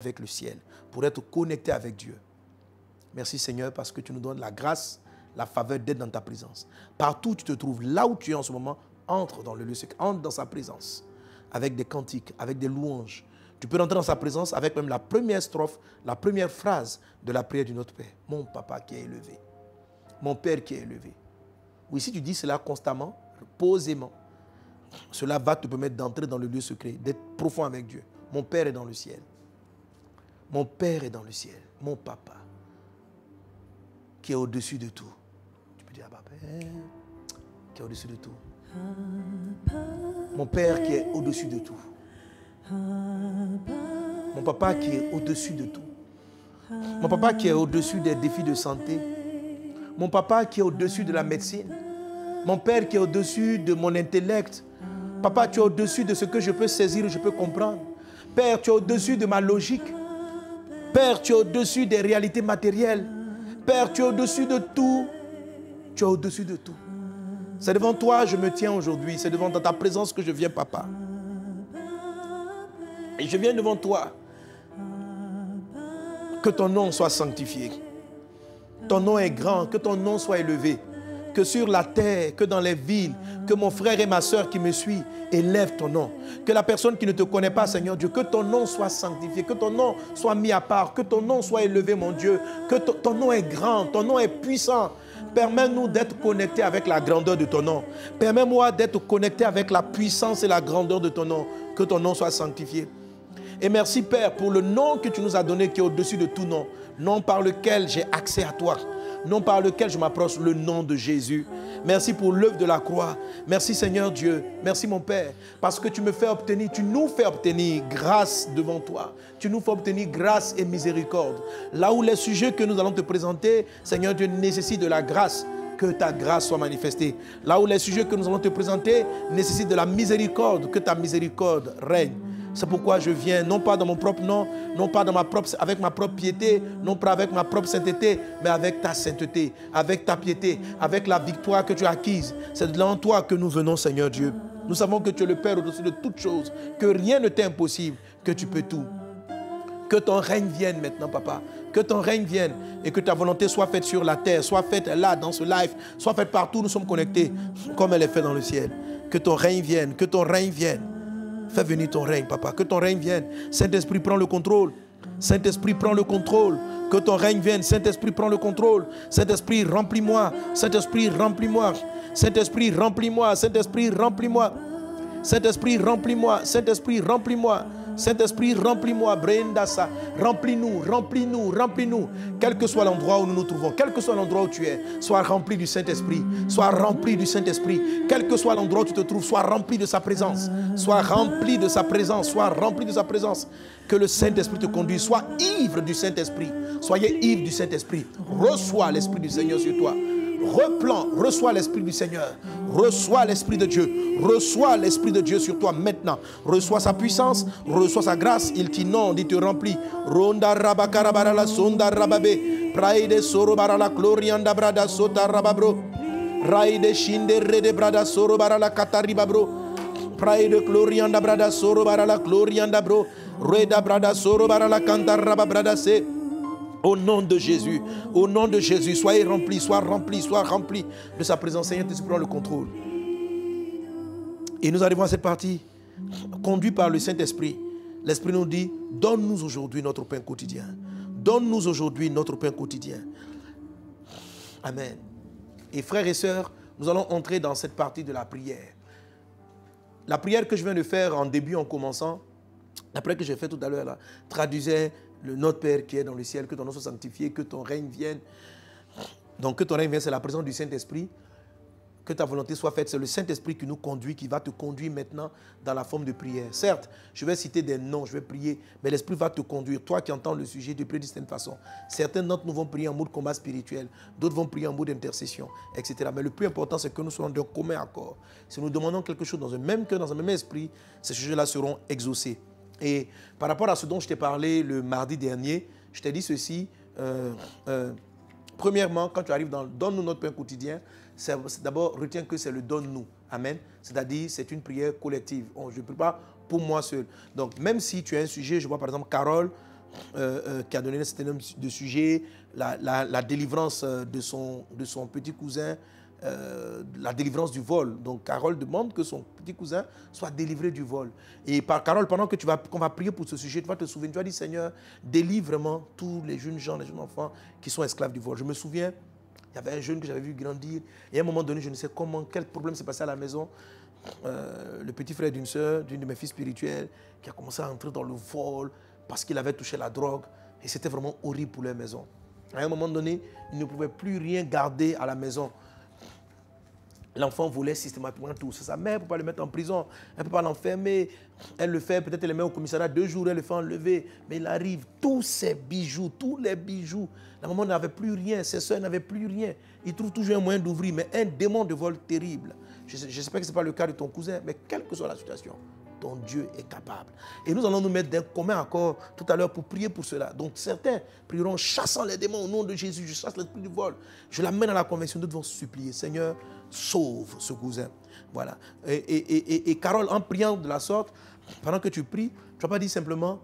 avec le ciel, pour être connecté avec Dieu. Merci Seigneur parce que tu nous donnes la grâce, la faveur d'être dans ta présence. Partout où tu te trouves, là où tu es en ce moment, entre dans le lieu secret, entre dans sa présence, avec des cantiques, avec des louanges. Tu peux rentrer dans sa présence avec même la première strophe, la première phrase de la prière de notre Père. Mon papa qui est élevé, mon Père qui est élevé. Oui, si tu dis cela constamment, posément, cela va te permettre d'entrer dans le lieu secret, d'être profond avec Dieu. Mon Père est dans le ciel. Mon Père est dans le ciel. Mon papa qui est au-dessus de tout. Tu peux dire à papa qui est au-dessus de tout. Mon Père qui est au-dessus de tout. Mon papa qui est au-dessus de tout. Mon papa qui est au-dessus des défis de santé. Mon papa qui est au-dessus de la médecine. Mon Père qui est au-dessus de mon intellect. Papa, tu es au-dessus de ce que je peux saisir, je peux comprendre. Père, tu es au-dessus de ma logique. Père, tu es au-dessus des réalités matérielles. Père, tu es au-dessus de tout. Tu es au-dessus de tout. C'est devant toi que je me tiens aujourd'hui. C'est devant ta présence que je viens, papa. Et je viens devant toi. Que ton nom soit sanctifié. Ton nom est grand. Que ton nom soit élevé. Que sur la terre, que dans les villes, que mon frère et ma soeur qui me suivent élèvent ton nom. Que la personne qui ne te connaît pas, Seigneur Dieu, que ton nom soit sanctifié, que ton nom soit mis à part, que ton nom soit élevé, mon Dieu, que ton nom est grand, ton nom est puissant. Permets-nous d'être connectés avec la grandeur de ton nom. Permets-moi d'être connecté avec la puissance et la grandeur de ton nom. Que ton nom soit sanctifié. Et merci, Père, pour le nom que tu nous as donné qui est au-dessus de tout nom. Nom par lequel j'ai accès à toi. Nom par lequel je m'approche, le nom de Jésus. Merci pour l'œuvre de la croix. Merci Seigneur Dieu. Merci mon Père. Parce que tu me fais obtenir, tu nous fais obtenir grâce devant toi. Tu nous fais obtenir grâce et miséricorde. Là où les sujets que nous allons te présenter, Seigneur Dieu, nécessitent de la grâce. Que ta grâce soit manifestée. Là où les sujets que nous allons te présenter nécessitent de la miséricorde. Que ta miséricorde règne. C'est pourquoi je viens, non pas dans mon propre nom, non pas avec ma propre piété, non pas avec ma propre sainteté, mais avec ta sainteté, avec ta piété, avec la victoire que tu as acquise. C'est devant toi que nous venons, Seigneur Dieu. Nous savons que tu es le Père au-dessus de toutes choses, que rien ne t'est impossible, que tu peux tout. Que ton règne vienne maintenant, papa. Que ton règne vienne et que ta volonté soit faite sur la terre, soit faite là, dans ce live, soit faite partout où nous sommes connectés, comme elle est faite dans le ciel. Que ton règne vienne, que ton règne vienne. Fais venir ton règne, papa. Que ton règne vienne. Saint-Esprit, prends le contrôle. Saint-Esprit, prends le contrôle. Que ton règne vienne. Saint-Esprit, prends le contrôle. Saint-Esprit, remplis-moi. Saint-Esprit, remplis-moi. Saint-Esprit, remplis-moi. Saint-Esprit, remplis-moi. Saint-Esprit, remplis-moi. Saint-Esprit, remplis-moi. Saint-Esprit, remplis-moi, Brendassa, remplis-nous, remplis-nous, remplis-nous. Quel que soit l'endroit où nous nous trouvons, quel que soit l'endroit où tu es, sois rempli du Saint-Esprit, sois rempli du Saint-Esprit. Quel que soit l'endroit où tu te trouves, sois rempli de sa présence, sois rempli de sa présence, sois rempli de sa présence. Que le Saint-Esprit te conduise, sois ivre du Saint-Esprit, soyez ivre du Saint-Esprit. Reçois l'Esprit du Seigneur sur toi. Reçois l'Esprit du Seigneur. Reçois l'Esprit de Dieu. Reçois l'Esprit de Dieu sur toi maintenant. Reçois sa puissance, reçois sa grâce. Il t'inonde, il te remplit. Ronda rabakarabara la sonda rababe. Praide soro bara la glorianda brada sota rababro. Raide shinde rede brada soro bara la kataribabro. Praide glorianda brada soro bara la glorianda bro. Reda brada soro bara la kantaraba brada se. Au nom de Jésus, soyez remplis, sois remplis de sa présence. Seigneur, tu prends le contrôle. Et nous arrivons à cette partie, conduit par le Saint-Esprit. L'Esprit nous dit, donne-nous aujourd'hui notre pain quotidien. Donne-nous aujourd'hui notre pain quotidien. Amen. Et frères et sœurs, nous allons entrer dans cette partie de la prière. La prière que je viens de faire en début, en commençant, la prière que j'ai faite tout à l'heure, là, traduisait le Notre Père qui est dans le ciel, que ton nom soit sanctifié, que ton règne vienne. Donc que ton règne vienne, c'est la présence du Saint-Esprit. Que ta volonté soit faite, c'est le Saint-Esprit qui nous conduit, qui va te conduire maintenant dans la forme de prière. Certes, je vais citer des noms, je vais prier, mais l'Esprit va te conduire. Toi qui entends le sujet, tu pries de cette façon. Certains d'entre nous vont prier en mode combat spirituel, d'autres vont prier en mode intercession, etc. Mais le plus important, c'est que nous soyons d'un commun accord. Si nous demandons quelque chose dans un même cœur, dans un même esprit, ces sujets-là seront exaucés. Et par rapport à ce dont je t'ai parlé le mardi dernier, je t'ai dit ceci. Premièrement, quand tu arrives dans donne-nous notre pain quotidien, c'est d'abord retiens que c'est le donne-nous. Amen. C'est-à-dire c'est une prière collective. Je ne prie pas pour moi seul. Donc même si tu as un sujet, je vois par exemple Carole, qui a donné un certain nombre de sujets, la délivrance de son petit cousin, la délivrance du vol. Donc Carole demande que son petit cousin soit délivré du vol. Et par Carole, pendant que qu'on va prier pour ce sujet, tu vas te souvenir, tu vas dire Seigneur, délivre vraiment tous les jeunes gens, les jeunes enfants qui sont esclaves du vol. Je me souviens, il y avait un jeune que j'avais vu grandir et à un moment donné, je ne sais comment, quel problème s'est passé à la maison. Le petit frère d'une sœur, d'une de mes filles spirituelles, qui a commencé à entrer dans le vol parce qu'il avait touché la drogue. Et c'était vraiment horrible pour leur maison. À un moment donné, ils ne pouvaient plus rien garder à la maison. L'enfant volait systématiquement tout. C'est sa mère, elle ne peut pas le mettre en prison, elle ne peut pas l'enfermer. Elle le fait, peut-être elle le met au commissariat 2 jours, elle le fait enlever. Mais il arrive, tous ses bijoux, tous les bijoux. La maman n'avait plus rien, ses soeurs n'avaient plus rien. Il trouve toujours un moyen d'ouvrir, mais un démon de vol terrible. J'espère que ce n'est pas le cas de ton cousin, mais quelle que soit la situation, ton Dieu est capable. Et nous allons nous mettre d'un commun accord tout à l'heure pour prier pour cela. Donc certains prieront, chassant les démons au nom de Jésus, je chasse l'esprit du vol. Je l'amène à la conversion, nous devons supplier, Seigneur, sauve ce cousin. Voilà. Et Carole, en priant de la sorte, pendant que tu pries, tu ne vas pas dire simplement,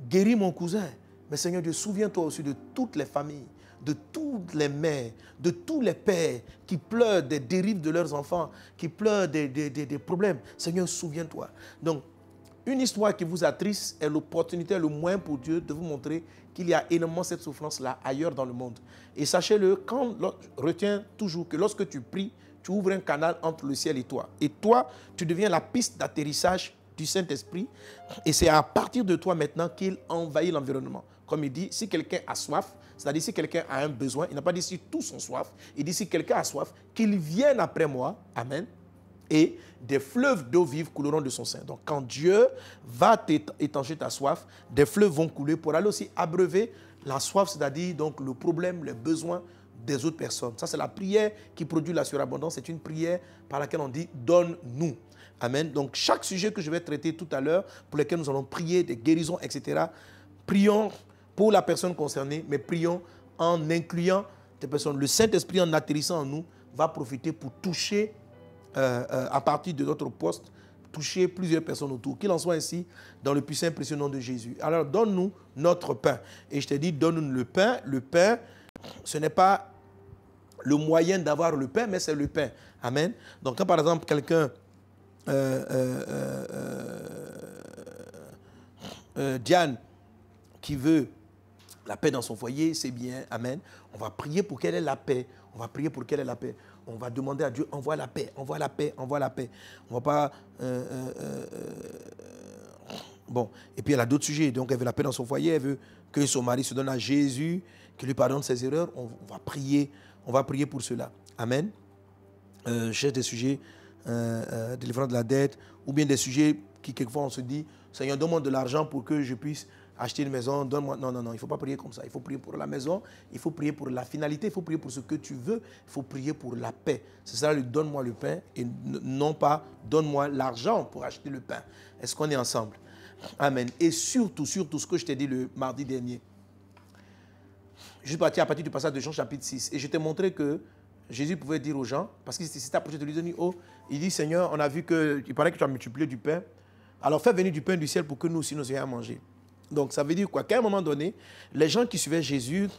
guéris mon cousin. Mais Seigneur Dieu, souviens-toi aussi de toutes les familles, de toutes les mères, de tous les pères qui pleurent des dérives de leurs enfants, qui pleurent des problèmes. Seigneur, souviens-toi. Donc, une histoire qui vous attriste est l'opportunité, le moyen pour Dieu de vous montrer qu'il y a énormément cette souffrance-là ailleurs dans le monde. Et sachez-le, retiens toujours que lorsque tu pries, tu ouvres un canal entre le ciel et toi. Et toi, tu deviens la piste d'atterrissage du Saint-Esprit. Et c'est à partir de toi maintenant qu'il envahit l'environnement. Comme il dit, si quelqu'un a soif, c'est-à-dire si quelqu'un a un besoin, il n'a pas dit si tous ont soif, il dit si quelqu'un a soif, qu'il vienne après moi, amen, et des fleuves d'eau vive couleront de son sein. Donc quand Dieu va étancher ta soif, des fleuves vont couler pour aller aussi abreuver la soif, c'est-à-dire donc le problème, les besoins des autres personnes. Ça, c'est la prière qui produit la surabondance. C'est une prière par laquelle on dit « donne-nous ». Amen. Donc chaque sujet que je vais traiter tout à l'heure, pour lequel nous allons prier, des guérisons, etc., prions pour la personne concernée, mais prions en incluant des personnes. Le Saint-Esprit, en atterrissant en nous, va profiter pour toucher, à partir de notre poste, toucher plusieurs personnes autour. Qu'il en soit ainsi, dans le puissant et précieux nom de Jésus. Alors, donne-nous notre pain. Et je te dis, donne-nous le pain. Le pain, ce n'est pas le moyen d'avoir le pain, mais c'est le pain. Amen. Donc, quand par exemple, quelqu'un... Diane, qui veut la paix dans son foyer, c'est bien, amen. On va prier pour qu'elle ait la paix. On va prier pour qu'elle ait la paix. On va demander à Dieu, envoie la paix, envoie la paix, envoie la paix. On ne va pas... Bon, et puis elle a d'autres sujets. Donc elle veut la paix dans son foyer, elle veut que son mari se donne à Jésus, qu'il lui pardonne ses erreurs. On va prier pour cela. Amen. Cherche des sujets, délivrance de la dette, ou bien des sujets qui quelquefois on se dit, Seigneur, donne-moi de l'argent pour que je puisse acheter une maison, donne-moi... Non, il ne faut pas prier comme ça. Il faut prier pour la maison, il faut prier pour la finalité, il faut prier pour ce que tu veux, il faut prier pour la paix. C'est ça, donne-moi le pain et non pas donne-moi l'argent pour acheter le pain. Est-ce qu'on est ensemble? Amen. Et surtout, ce que je t'ai dit le mardi dernier. Je suis parti à partir du passage de Jean chapitre 6 et je t'ai montré que Jésus pouvait dire aux gens, parce qu'il s'est approché de lui, il dit, Seigneur, on a vu qu'il paraît que tu as multiplié du pain, alors fais venir du pain du ciel pour que nous aussi nous ayons à manger. Donc ça veut dire quoi? Qu'à un moment donné, les gens qui suivaient Jésus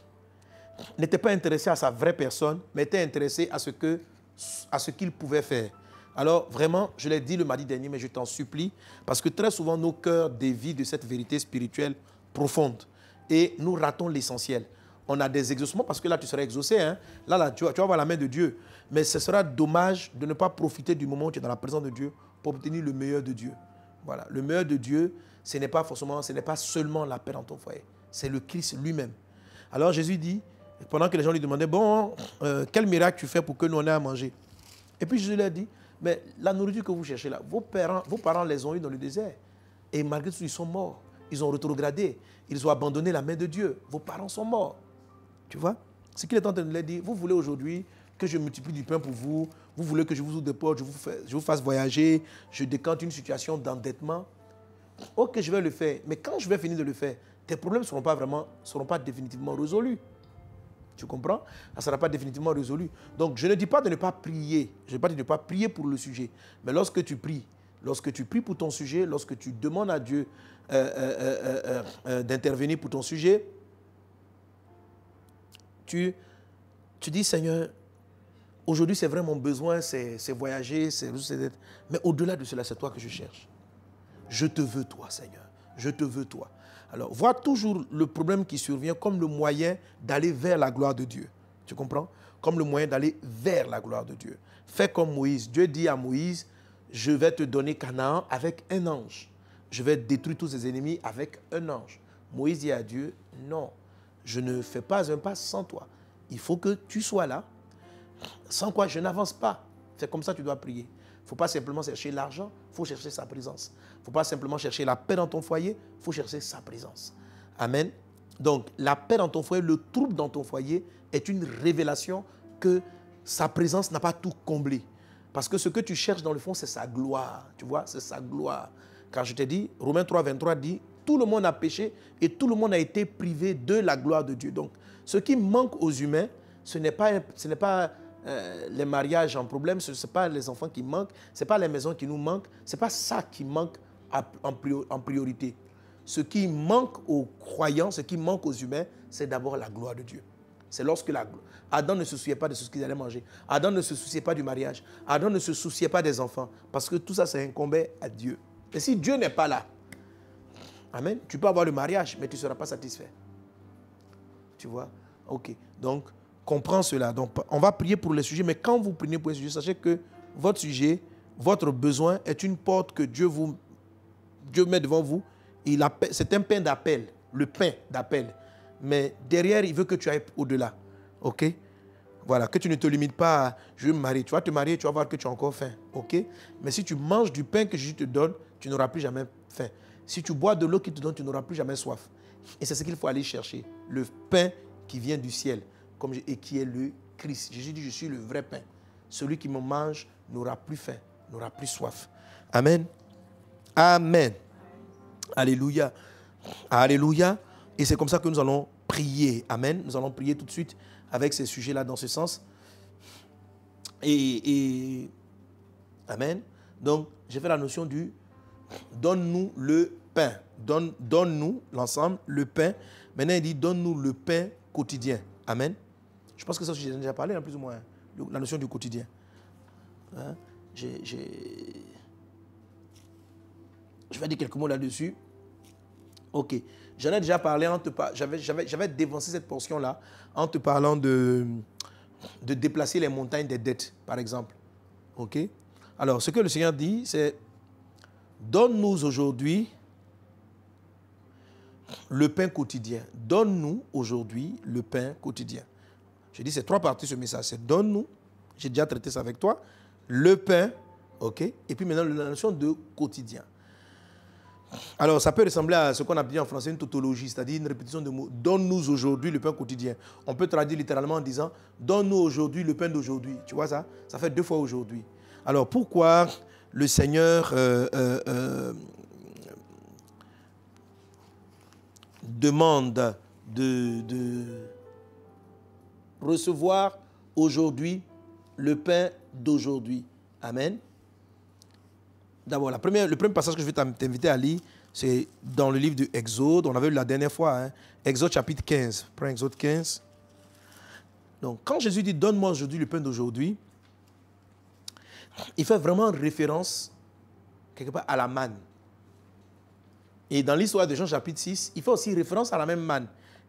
n'étaient pas intéressés à sa vraie personne, mais étaient intéressés à ce qu'il pouvait faire. Alors vraiment, je l'ai dit le mardi dernier, mais je t'en supplie, parce que très souvent nos cœurs dévient de cette vérité spirituelle profonde et nous ratons l'essentiel. On a des exaucements parce que là tu seras exaucé, hein? Là tu vas voir la main de Dieu, mais ce sera dommage de ne pas profiter du moment où tu es dans la présence de Dieu pour obtenir le meilleur de Dieu. Voilà, le meilleur de Dieu, ce n'est pas seulement la paix dans ton foyer, c'est le Christ lui-même. Alors Jésus dit, pendant que les gens lui demandaient, bon, quel miracle tu fais pour que nous on ait à manger? Et puis Jésus leur dit, mais la nourriture que vous cherchez là, vos parents les ont eu dans le désert. Et malgré tout, ils sont morts. Ils ont rétrogradé. Ils ont abandonné la main de Dieu. Vos parents sont morts. Tu vois? Ce qu'il est en train de leur dire, vous voulez aujourd'hui que je multiplie du pain pour vous, vous voulez que je vous ouvre des portes, je vous fasse voyager, je décante une situation d'endettement. Ok, je vais le faire. Mais quand je vais finir de le faire, tes problèmes ne seront pas définitivement résolus. Tu comprends? Ça ne sera pas définitivement résolu. Donc, je ne dis pas de ne pas prier. Je ne dis pas de ne pas prier pour le sujet. Mais lorsque tu pries, lorsque tu pries pour ton sujet, lorsque tu demandes à Dieu d'intervenir pour ton sujet, tu dis, Seigneur, aujourd'hui c'est vrai mon besoin, c'est voyager, mais au-delà de cela, c'est toi que je cherche. Je te veux toi, Seigneur. Je te veux toi. Alors, vois toujours le problème qui survient comme le moyen d'aller vers la gloire de Dieu. Tu comprends? Comme le moyen d'aller vers la gloire de Dieu. Fais comme Moïse. Dieu dit à Moïse, je vais te donner Canaan avec un ange. Je vais détruire tous ses ennemis avec un ange. Moïse dit à Dieu, non, je ne fais pas un pas sans toi. Il faut que tu sois là. Sans quoi je n'avance pas. C'est comme ça que tu dois prier. Il ne faut pas simplement chercher l'argent, il faut chercher sa présence. Il ne faut pas simplement chercher la paix dans ton foyer, il faut chercher sa présence. Amen. Donc, la paix dans ton foyer, le trouble dans ton foyer est une révélation que sa présence n'a pas tout comblé. Parce que ce que tu cherches dans le fond, c'est sa gloire. Tu vois, c'est sa gloire. Car je t'ai dit, Romains 3, 23 dit, tout le monde a péché et tout le monde a été privé de la gloire de Dieu. Donc, ce qui manque aux humains, ce n'est pas les mariages en problème, ce n'est pas les enfants qui manquent, ce n'est pas les maisons qui nous manquent, ce n'est pas ça qui manque en priorité. Ce qui manque aux croyants, ce qui manque aux humains, c'est d'abord la gloire de Dieu. C'est lorsque Adam ne se souciait pas de ce qu'ils allaient manger. Adam ne se souciait pas du mariage. Adam ne se souciait pas des enfants. Parce que tout ça, ça incombait à Dieu. Et si Dieu n'est pas là, amen, tu peux avoir le mariage, mais tu ne seras pas satisfait. Tu vois? Ok. Donc, comprends cela. Donc, on va prier pour les sujets, mais quand vous priez pour les sujets, sachez que votre sujet, votre besoin est une porte que Dieu met devant vous. C'est un pain d'appel, le pain d'appel. Mais derrière, il veut que tu ailles au-delà. OK? Voilà, que tu ne te limites pas à « je veux me marier ». Tu vas te marier, tu vas voir que tu as encore faim. OK? Mais si tu manges du pain que Jésus te donne, tu n'auras plus jamais faim. Si tu bois de l'eau qu'il te donne, tu n'auras plus jamais soif. Et c'est ce qu'il faut aller chercher. Le pain qui vient du ciel et qui est le Christ. Jésus dit, je suis le vrai pain. Celui qui me mange n'aura plus faim, n'aura plus soif. Amen. Amen. Alléluia. Alléluia. Et c'est comme ça que nous allons prier. Amen. Nous allons prier tout de suite avec ces sujets-là dans ce sens. Amen. Donc, j'ai fait la notion du donne-nous le pain. Donne-nous l'ensemble, le pain. Maintenant, il dit donne-nous le pain quotidien. Amen. Je pense que ça, j'ai déjà parlé, plus ou moins, la notion du quotidien. Hein? Je vais dire quelques mots là-dessus. Ok. J'en ai déjà parlé, j'avais dévancé cette portion-là en te parlant de déplacer les montagnes des dettes, par exemple. Ok. Alors, ce que le Seigneur dit, c'est donne-nous aujourd'hui le pain quotidien. Donne-nous aujourd'hui le pain quotidien. Je dis, c'est trois parties ce message. C'est donne-nous, j'ai déjà traité ça avec toi, le pain, ok, et puis maintenant la notion de quotidien. Alors, ça peut ressembler à ce qu'on appelle en français une tautologie, c'est-à-dire une répétition de mots. Donne-nous aujourd'hui le pain quotidien. On peut traduire littéralement en disant, donne-nous aujourd'hui le pain d'aujourd'hui. Tu vois ça? Ça fait 2 fois aujourd'hui. Alors, pourquoi le Seigneur demande de recevoir aujourd'hui le pain d'aujourd'hui? Amen. D'abord, le premier passage que je vais t'inviter à lire, c'est dans le livre de Exode. On avait lu la dernière fois, hein? Exode chapitre 15. Prends Exode 15. Donc, quand Jésus dit « Donne-moi aujourd'hui le pain d'aujourd'hui », il fait vraiment référence, quelque part, à la manne. Et dans l'histoire de Jean chapitre 6, il fait aussi référence à la même manne.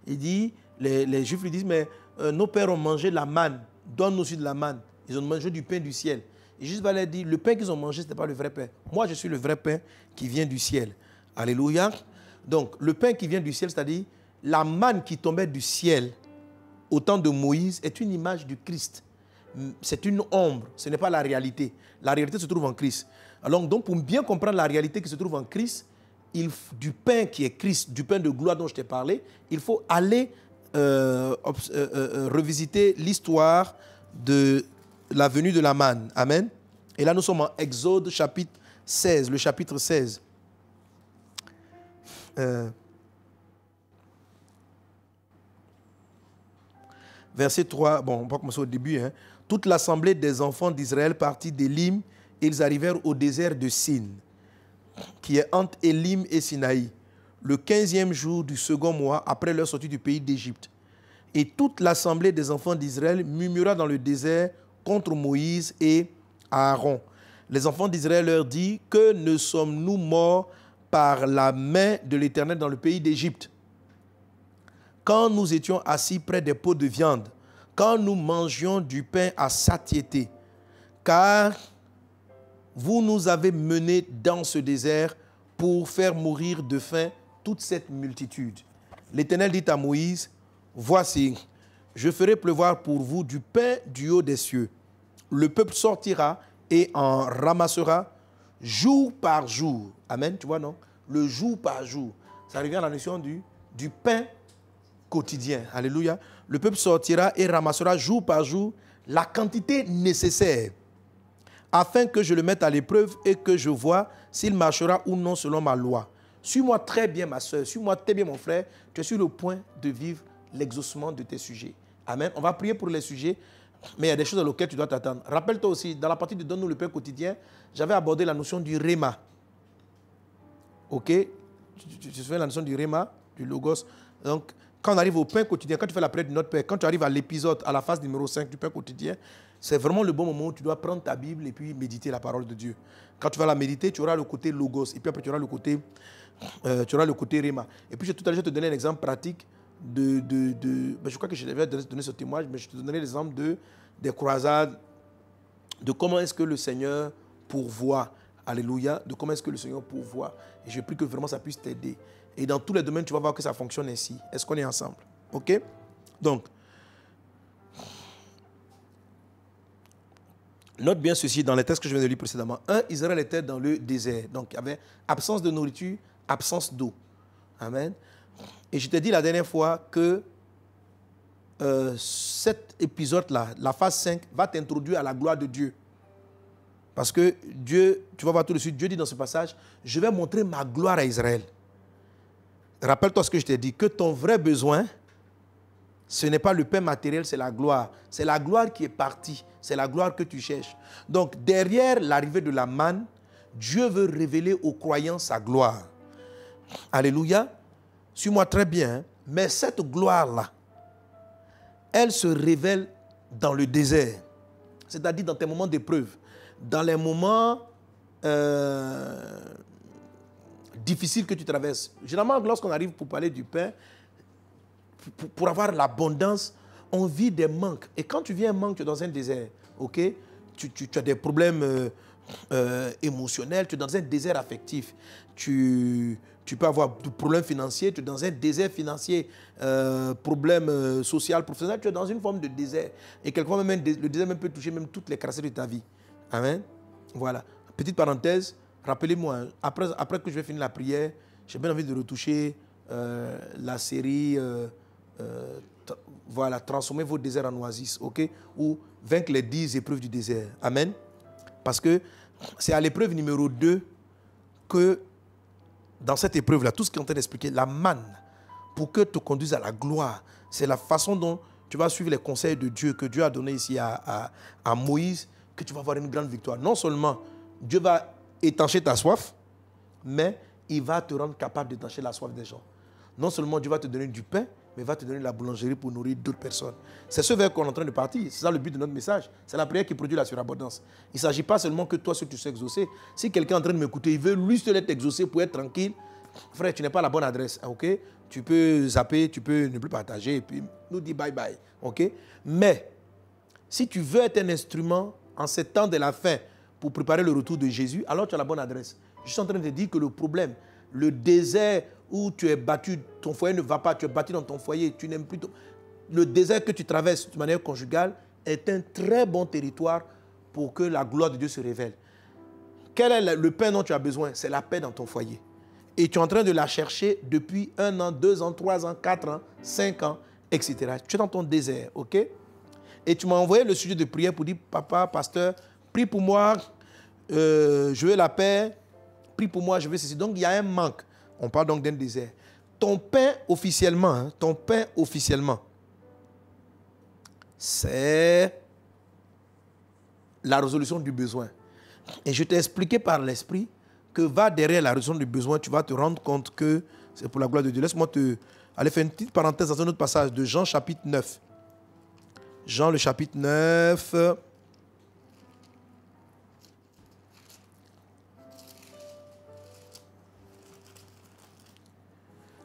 Il dit, les Juifs lui disent « Mais nos pères ont mangé la manne, donne-nous aussi de la manne. » Ils ont mangé du pain du ciel. Et Jésus va leur dire, le pain qu'ils ont mangé, ce n'était pas le vrai pain. Moi, je suis le vrai pain qui vient du ciel. Alléluia. Donc, le pain qui vient du ciel, c'est-à-dire la manne qui tombait du ciel au temps de Moïse, est une image du Christ. C'est une ombre, ce n'est pas la réalité. La réalité se trouve en Christ. Alors, donc, pour bien comprendre la réalité qui se trouve en Christ, du pain qui est Christ, du pain de gloire dont je t'ai parlé, il faut aller revisiter l'histoire de la venue de la manne. Amen. Et là, nous sommes en Exode chapitre 16, le chapitre 16. Verset 3, bon, on va commencer au début. Toute l'assemblée des enfants d'Israël partit d'Élim et ils arrivèrent au désert de Sin. qui est entre Élim et Sinaï, le 15e jour du second mois après leur sortie du pays d'Égypte. Et toute l'assemblée des enfants d'Israël murmura dans le désert contre Moïse et Aaron. Les enfants d'Israël leur dirent: que ne sommes-nous morts par la main de l'Éternel dans le pays d'Égypte, quand nous étions assis près des pots de viande, quand nous mangions du pain à satiété, car vous nous avez menés dans ce désert pour faire mourir de faim toute cette multitude. L'Éternel dit à Moïse: voici, je ferai pleuvoir pour vous du pain du haut des cieux. Le peuple sortira et en ramassera jour par jour. Amen, tu vois, non? Le jour par jour. Ça revient à la notion du pain quotidien. Alléluia. Le peuple sortira et ramassera jour par jour la quantité nécessaire, afin que je le mette à l'épreuve et que je vois s'il marchera ou non selon ma loi. Suis-moi très bien, ma soeur. Suis-moi très bien, mon frère. Tu es sur le point de vivre l'exaucement de tes sujets. Amen. On va prier pour les sujets, mais il y a des choses auxquelles tu dois t'attendre. Rappelle-toi aussi, dans la partie de Donne-nous le pain quotidien, j'avais abordé la notion du réma. Ok? Tu te souviens la notion du réma, du logos. Donc, quand on arrive au pain quotidien, quand tu fais la prière de notre Père, quand tu arrives à l'épisode, à la phase numéro 5 du pain quotidien, c'est vraiment le bon moment où tu dois prendre ta Bible et puis méditer la parole de Dieu. Quand tu vas la méditer, tu auras le côté logos et puis après tu auras le côté réma. Et puis tout à l'heure, je vais te donner un exemple pratique je crois que je devais donner ce témoignage, mais je te donnerai l'exemple des croisades, de comment est-ce que le Seigneur pourvoit. Alléluia. De comment est-ce que le Seigneur pourvoit. Et je prie que vraiment ça puisse t'aider. Et dans tous les domaines, tu vas voir que ça fonctionne ainsi. Est-ce qu'on est ensemble? OK? Donc, note bien ceci dans les textes que je viens de lire précédemment. Israël était dans le désert. Donc, il y avait absence de nourriture, absence d'eau. Amen. Et je t'ai dit la dernière fois que cet épisode-là, la phase 5, va t'introduire à la gloire de Dieu. Parce que Dieu, tu vas voir tout de suite, Dieu dit dans ce passage: je vais montrer ma gloire à Israël. Rappelle-toi ce que je t'ai dit, que ton vrai besoin, ce n'est pas le pain matériel, c'est la gloire. C'est la gloire qui est partie, c'est la gloire que tu cherches. Donc, derrière l'arrivée de la manne, Dieu veut révéler aux croyants sa gloire. Alléluia. Suis-moi très bien, mais cette gloire-là, elle se révèle dans le désert, c'est-à-dire dans tes moments d'épreuve, dans les moments difficiles que tu traverses. Généralement, lorsqu'on arrive pour parler du pain, pour avoir l'abondance, on vit des manques. Et quand tu vis un manque, tu es dans un désert, ok? Tu as des problèmes émotionnels, tu es dans un désert affectif. Tu peux avoir des problèmes financiers, tu es dans un désert financier, problème social, professionnel, tu es dans une forme de désert. Et quelquefois, même, le désert même peut toucher même toutes les crasseries de ta vie. Amen. Voilà. Petite parenthèse, rappelez-moi, après que je vais finir la prière, j'ai bien envie de retoucher la série voilà, transformer vos déserts en oasis, ok? Ou vaincre les 10 épreuves du désert. Amen. Parce que c'est à l'épreuve numéro 2 que, dans cette épreuve-là, tout ce qu'on est en train d'expliquer, la manne, pour que te conduise à la gloire, c'est la façon dont tu vas suivre les conseils de Dieu, que Dieu a donné ici à Moïse, que tu vas avoir une grande victoire. Non seulement Dieu va étancher ta soif, mais il va te rendre capable d'étancher la soif des gens. Non seulement Dieu va te donner du pain, mais il va te donner la boulangerie pour nourrir d'autres personnes. C'est ce vers quoi on est en train de partir. C'est ça le but de notre message. C'est la prière qui produit la surabondance. Il ne s'agit pas seulement que toi, si tu sais exaucer. Si quelqu'un est en train de m'écouter, il veut lui seul être exaucé pour être tranquille, frère, tu n'es pas à la bonne adresse. Ok? Tu peux zapper, tu peux ne plus partager et puis nous dire bye bye. Ok? Mais si tu veux être un instrument en ces temps de la fin pour préparer le retour de Jésus, alors tu as la bonne adresse. Je suis en train de te dire que le problème, le désert où tu es battu, ton foyer ne va pas, tu es battu dans ton foyer, tu n'aimes plus le désert que tu traverses de manière conjugale est un très bon territoire pour que la gloire de Dieu se révèle. Quel est le pain dont tu as besoin? C'est la paix dans ton foyer. Et tu es en train de la chercher depuis 1 an, 2 ans, 3 ans, 4 ans, 5 ans, etc. Tu es dans ton désert, ok? Et tu m'as envoyé le sujet de prière pour dire: papa, pasteur, prie pour moi, je veux la paix, prie pour moi, je veux ceci. Donc il y a un manque. On parle donc d'un désert. Ton pain officiellement, c'est la résolution du besoin. Et je t'ai expliqué par l'esprit que va derrière la raison du besoin, tu vas te rendre compte que c'est pour la gloire de Dieu. Laisse-moi aller faire une petite parenthèse dans un autre passage de Jean chapitre 9. Jean le chapitre 9.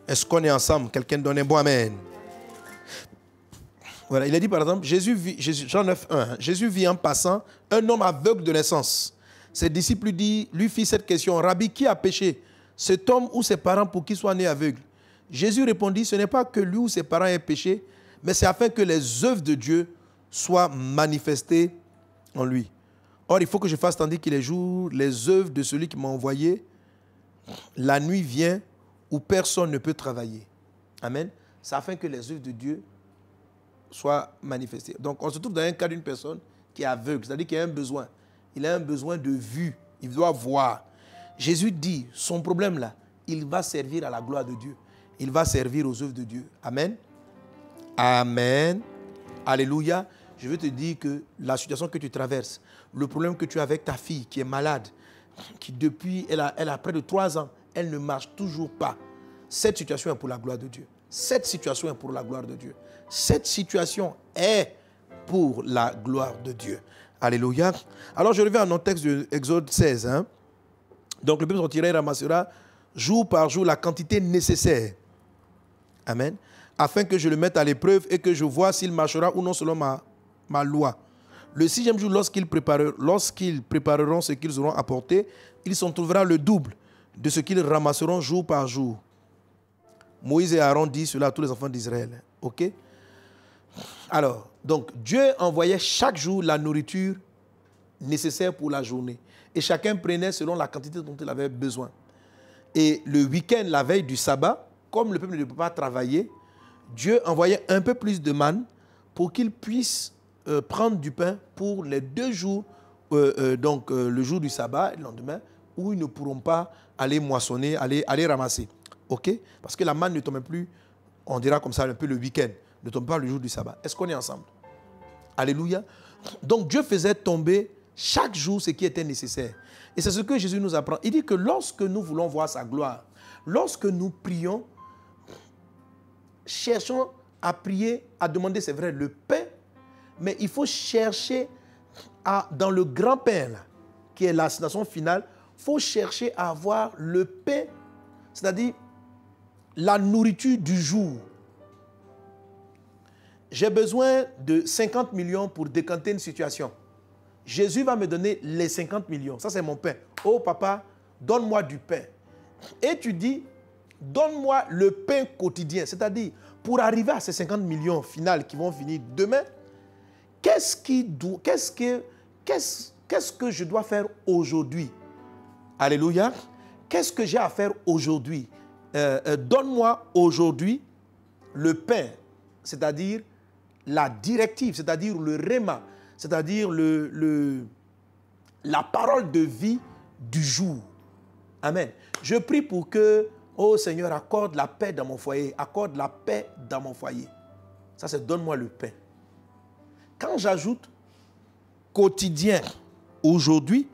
Est-ce qu'on est ensemble? Quelqu'un donne un bon amen. Voilà, il a dit par exemple, Jean 9, 1, Jésus vit en passant un homme aveugle de naissance. Ses disciples lui firent cette question, Rabbi, qui a péché, cet homme ou ses parents pour qu'il soit né aveugle? Jésus répondit, ce n'est pas que lui ou ses parents aient péché, mais c'est afin que les œuvres de Dieu soient manifestées en lui. Or, il faut que je fasse tandis qu'il est jour, les œuvres de celui qui m'a envoyé, la nuit vient où personne ne peut travailler. Amen. C'est afin que les œuvres de Dieu soient manifestées. Donc, on se trouve dans un cas d'une personne qui est aveugle, c'est-à-dire qu'il a un besoin. Il a un besoin de vue. Il doit voir. Jésus dit, son problème là, il va servir à la gloire de Dieu. Il va servir aux œuvres de Dieu. Amen. Amen. Alléluia. Je veux te dire que la situation que tu traverses, le problème que tu as avec ta fille qui est malade, qui depuis, elle a près de 3 ans, elle ne marche toujours pas. Cette situation est pour la gloire de Dieu. Cette situation est pour la gloire de Dieu. Cette situation est pour la gloire de Dieu. Alléluia. Alors je reviens à notre texte de Exode 16. Donc le peuple sortira et ramassera jour par jour la quantité nécessaire. Amen. Afin que je le mette à l'épreuve et que je vois s'il marchera ou non selon ma loi. Le 6e jour, lorsqu'ils prépareront ce qu'ils auront apporté, il s'en trouvera le double de ce qu'ils ramasseront jour par jour. Moïse et Aaron disent cela à tous les enfants d'Israël. OK? Alors, donc, Dieu envoyait chaque jour la nourriture nécessaire pour la journée. Et chacun prenait selon la quantité dont il avait besoin. Et le week-end, la veille du sabbat, comme le peuple ne peut pas travailler, Dieu envoyait un peu plus de manne pour qu'ils puissent prendre du pain pour les 2 jours, le jour du sabbat et le lendemain, où ils ne pourront pas aller moissonner, aller ramasser. OK? Parce que la manne ne tombe plus, on dira comme ça un peu le week-end, ne tombe pas le jour du sabbat. Est-ce qu'on est ensemble? Alléluia. Donc Dieu faisait tomber chaque jour ce qui était nécessaire. Et c'est ce que Jésus nous apprend. Il dit que lorsque nous voulons voir sa gloire, lorsque nous prions, cherchons à prier, à demander, c'est vrai, le pain, mais il faut chercher dans le grand pain, là, qui est la situation finale, il faut chercher à avoir le pain, c'est-à-dire la nourriture du jour. J'ai besoin de 50 millions pour décanter une situation. Jésus va me donner les 50 millions. Ça, c'est mon pain. Oh, papa, donne-moi du pain. Et tu dis, donne-moi le pain quotidien. C'est-à-dire, pour arriver à ces 50 millions finales qui vont finir demain, qu'est-ce que je dois faire aujourd'hui? Alléluia. Qu'est-ce que j'ai à faire aujourd'hui? Donne-moi aujourd'hui le pain, c'est-à-dire la directive, c'est-à-dire le réma, c'est-à-dire la parole de vie du jour. Amen. Je prie pour que, oh Seigneur, accorde la paix dans mon foyer, accorde la paix dans mon foyer. Ça, c'est donne-moi le pain. Quand j'ajoute quotidien aujourd'hui,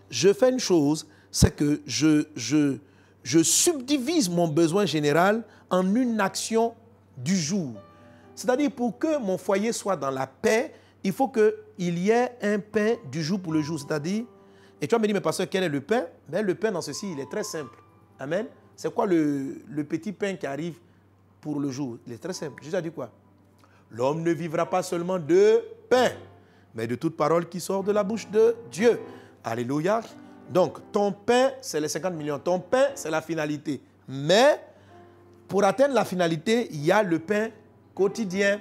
je fais une chose, c'est que je subdivise mon besoin général en une action du jour. C'est-à-dire, pour que mon foyer soit dans la paix, il faut qu'il y ait un pain du jour pour le jour. C'est-à-dire, et tu vas me dire, mais pasteur, quel est le pain? Mais le pain dans ceci, il est très simple. Amen. C'est quoi le petit pain qui arrive pour le jour? Il est très simple. Jésus a dit quoi? L'homme ne vivra pas seulement de pain, mais de toute parole qui sort de la bouche de Dieu. Alléluia. Donc, ton pain, c'est les 50 millions. Ton pain, c'est la finalité. Mais, pour atteindre la finalité, il y a le pain quotidien.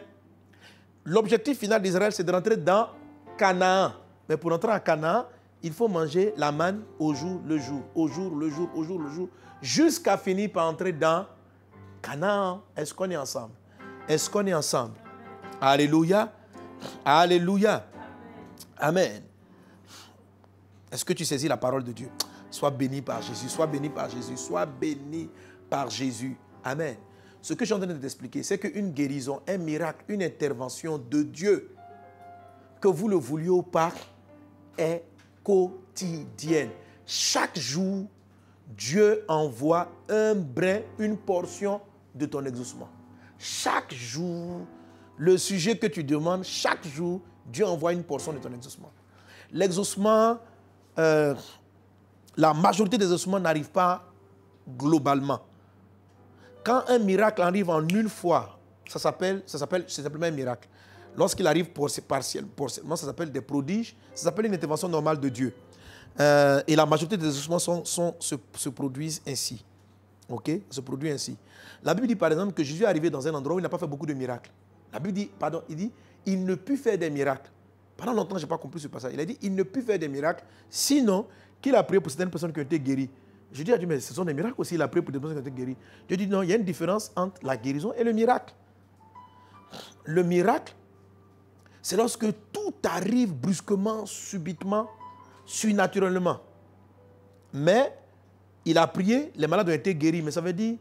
L'objectif final d'Israël, c'est de rentrer dans Canaan. Mais pour entrer en Canaan, il faut manger la manne au jour le jour, au jour le jour, au jour le jour, jusqu'à finir par entrer dans Canaan. Est-ce qu'on est ensemble? Est-ce qu'on est ensemble? Alléluia. Alléluia. Amen. Est-ce que tu saisis la parole de Dieu? Sois béni par Jésus, sois béni par Jésus, sois béni par Jésus. Amen. Ce que je suis en train de t'expliquer, c'est qu'une guérison, un miracle, une intervention de Dieu, que vous le vouliez ou pas, est quotidienne. Chaque jour, Dieu envoie un brin, une portion de ton exaucement. Chaque jour, le sujet que tu demandes, chaque jour, Dieu envoie une portion de ton exaucement. L'exaucement, la majorité des exaucements n'arrivent pas globalement. Quand un miracle arrive en une fois, ça s'appelle simplement un miracle. Lorsqu'il arrive partiellement, ça s'appelle des prodiges, ça s'appelle une intervention normale de Dieu. Et la majorité des exaucements se produisent ainsi. Ok? Se produit ainsi. La Bible dit par exemple que Jésus est arrivé dans un endroit où il n'a pas fait beaucoup de miracles. La Bible dit, il ne put faire des miracles. Pendant longtemps, je n'ai pas compris ce passage. Il a dit, il ne put faire des miracles, sinon qu'il a prié pour certaines personnes qui ont été guéries. Je dis à Dieu, mais ce sont des miracles aussi, il a prié pour des personnes qui ont été guéries. Dieu dit, non, il y a une différence entre la guérison et le miracle. Le miracle, c'est lorsque tout arrive brusquement, subitement, surnaturellement. Mais il a prié, les malades ont été guéris. Mais ça veut dire,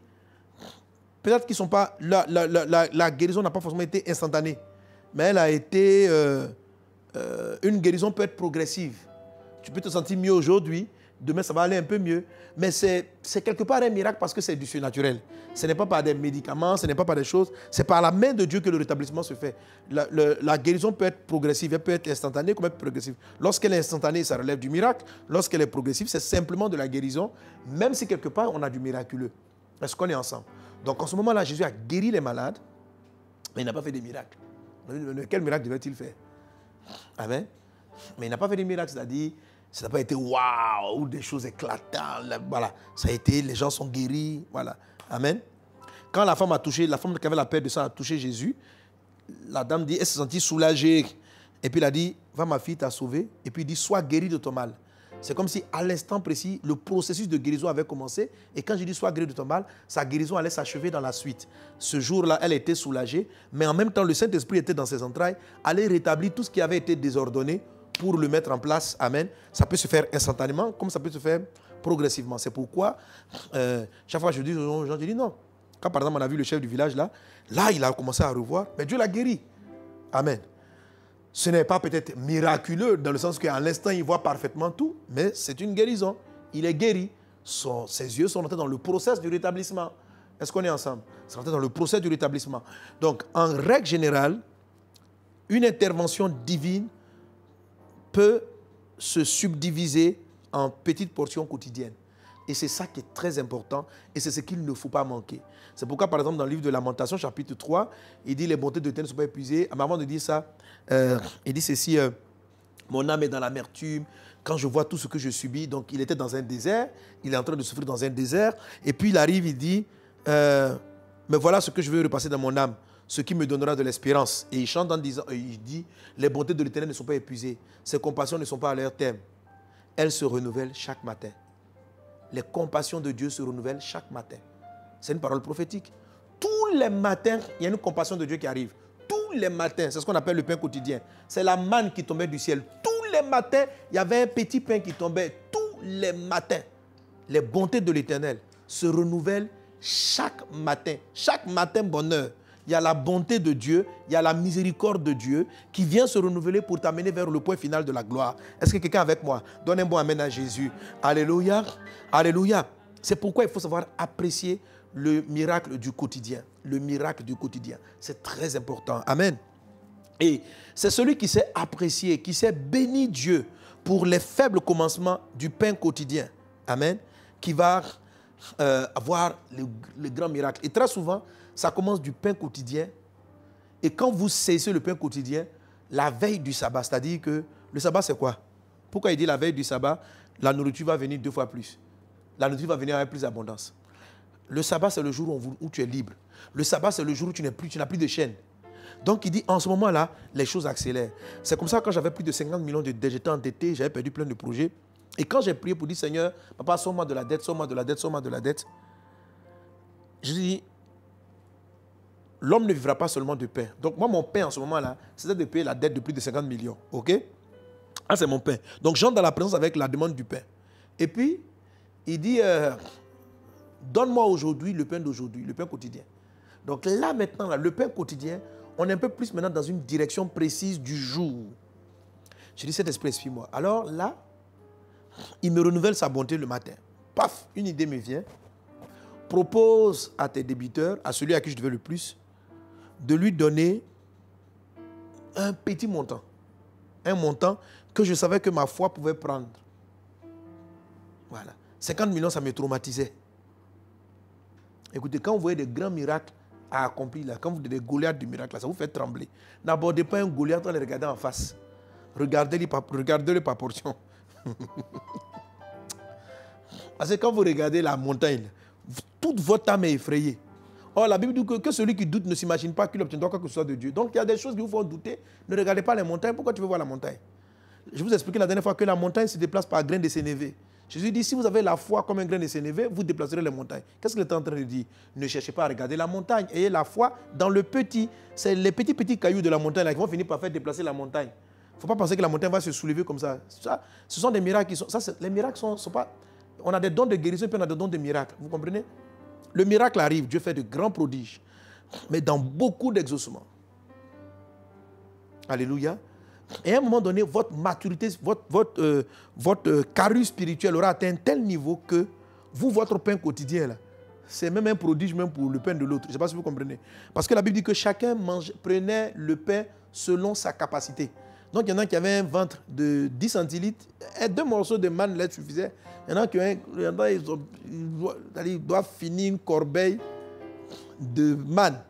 peut-être qu'ils ne sont pas... La guérison n'a pas forcément été instantanée. Mais elle a été... une guérison peut être progressive. Tu peux te sentir mieux aujourd'hui, demain ça va aller un peu mieux. Mais c'est quelque part un miracle parce que c'est du surnaturel. Ce n'est pas par des médicaments, ce n'est pas par des choses. C'est par la main de Dieu que le rétablissement se fait. La guérison peut être progressive, elle peut être instantanée comme elle peut être progressive. Lorsqu'elle est instantanée, ça relève du miracle. Lorsqu'elle est progressive, c'est simplement de la guérison, même si quelque part on a du miraculeux. Est-ce qu'on est ensemble? Donc en ce moment-là, Jésus a guéri les malades, mais il n'a pas fait des miracles. Quel miracle devait-il faire? Amen. Mais il n'a pas fait des miracles, c'est-à-dire, ça n'a pas été waouh, ou des choses éclatantes. Voilà. Ça a été, les gens sont guéris. Voilà. Amen. Quand la femme qui avait la perte de sang a touché Jésus, la dame dit, elle s'est sentie soulagée. Et puis il a dit, va ma fille, t'a sauvée. Et puis il dit, sois guérie de ton mal. C'est comme si à l'instant précis, le processus de guérison avait commencé. Et quand je dis sois guérie de ton mal, sa guérison allait s'achever dans la suite. Ce jour-là, elle était soulagée. Mais en même temps, le Saint-Esprit était dans ses entrailles, allait rétablir tout ce qui avait été désordonné pour le mettre en place. Amen. Ça peut se faire instantanément, comme ça peut se faire progressivement. C'est pourquoi, chaque fois que je dis aux gens, je dis non. Quand par exemple on a vu le chef du village là, il a commencé à revoir, mais Dieu l'a guéri. Amen. Ce n'est pas peut-être miraculeux dans le sens qu'à l'instant il voit parfaitement tout, mais c'est une guérison. Il est guéri. Ses yeux sont entrés dans le processus du rétablissement. Est-ce qu'on est ensemble? C'est entré dans le processus du rétablissement. Donc, en règle générale, une intervention divine peut se subdiviser en petites portions quotidiennes. Et c'est ça qui est très important et c'est ce qu'il ne faut pas manquer. C'est pourquoi, par exemple, dans le livre de Lamentation, chapitre 3, il dit les bontés de l'Éternel ne sont pas épuisées. Mais avant de dire ça, il dit ceci, mon âme est dans l'amertume, quand je vois tout ce que je subis. Donc, il était dans un désert, il est en train de souffrir dans un désert. Et puis, il arrive, il dit, mais voilà ce que je veux repasser dans mon âme, ce qui me donnera de l'espérance. Et il chante en disant, il dit, les bontés de l'Éternel ne sont pas épuisées, ses compassions ne sont pas à leur terme. Elles se renouvellent chaque matin. Les compassions de Dieu se renouvellent chaque matin. C'est une parole prophétique. Tous les matins, il y a une compassion de Dieu qui arrive. Tous les matins, c'est ce qu'on appelle le pain quotidien. C'est la manne qui tombait du ciel. Tous les matins, il y avait un petit pain qui tombait. Tous les matins. Les bontés de l'Éternel se renouvellent chaque matin. Chaque matin, bonheur. Il y a la bonté de Dieu, il y a la miséricorde de Dieu qui vient se renouveler pour t'amener vers le point final de la gloire. Est-ce que quelqu'un est avec moi? Donne un bon amen à Jésus. Alléluia. Alléluia. C'est pourquoi il faut savoir apprécier le miracle du quotidien. Le miracle du quotidien. C'est très important. Amen. Et c'est celui qui sait apprécier, qui sait bénir Dieu pour les faibles commencements du pain quotidien. Amen. Qui va avoir le grand miracle. Et très souvent, ça commence du pain quotidien. Et quand vous cessez le pain quotidien, la veille du sabbat, c'est-à-dire que le sabbat, c'est quoi? Pourquoi il dit la veille du sabbat, la nourriture va venir 2 fois plus. La nourriture va venir avec plus d'abondance. Le sabbat, c'est le jour où tu es libre. Le sabbat, c'est le jour où tu n'as plus de chaîne. Donc, il dit, en ce moment-là, les choses accélèrent. C'est comme ça, quand j'avais plus de 50 millions de dettes, j'étais endetté, j'avais perdu plein de projets. Et quand j'ai prié pour dire, Seigneur, papa, sauve-moi de la dette, sauve-moi de la dette, sauve-moi de la dette, je dis, l'homme ne vivra pas seulement de pain. Donc, moi, mon pain en ce moment-là, c'était de payer la dette de plus de 50 millions. OK? Ah, c'est mon pain. Donc, j'entre dans la présence avec la demande du pain. Et puis, il dit, donne-moi aujourd'hui le pain d'aujourd'hui, le pain quotidien. Donc là, maintenant, là, le pain quotidien, on est un peu plus maintenant dans une direction précise du jour. Je dis, cet esprit, suis-moi. Alors là, il me renouvelle sa bonté le matin. paf, une idée me vient. Propose à tes débiteurs, à celui à qui je devais le plus, de lui donner un petit montant. Un montant que je savais que ma foi pouvait prendre. Voilà. 50 millions, ça me traumatisait. Écoutez, quand vous voyez des grands miracles à accomplir, là, quand vous voyez des Goliaths du miracle, là, ça vous fait trembler. N'abordez pas un Goliath en le regardant en face. Regardez-le par portion. Parce que quand vous regardez la montagne, toute votre âme est effrayée. Or, la Bible dit que celui qui doute ne s'imagine pas qu'il obtiendra quoi que ce soit de Dieu. Donc, il y a des choses qui vous font douter. Ne regardez pas les montagnes. Pourquoi tu veux voir la montagne? Je vous ai expliqué la dernière fois que la montagne se déplace par grain de sénévé. Jésus dit, si vous avez la foi comme un grain de sénévé, vous déplacerez les montagnes. Qu'est-ce qu'il est en train de dire? Ne cherchez pas à regarder la montagne. Ayez la foi dans le petit. C'est les petits cailloux de la montagne là, qui vont finir par faire déplacer la montagne. Il ne faut pas penser que la montagne va se soulever comme ça. Ce sont des miracles qui sont... les miracles sont pas... On a des dons de guérison et puis on a des dons de miracles. Vous comprenez? Le miracle arrive, Dieu fait de grands prodiges. Mais dans beaucoup d'exaucements. Alléluia. Et à un moment donné, votre maturité, votre carrure spirituelle aura atteint un tel niveau que vous, votre pain quotidien, là, c'est même un prodige même pour le pain de l'autre. Je ne sais pas si vous comprenez. Parce que la Bible dit que chacun prenait le pain selon sa capacité. Donc, il y en a qui avaient un ventre de 10 centilitres et 2 morceaux de manne leur suffisaient. Il y en a qui ils doivent finir une corbeille de manne.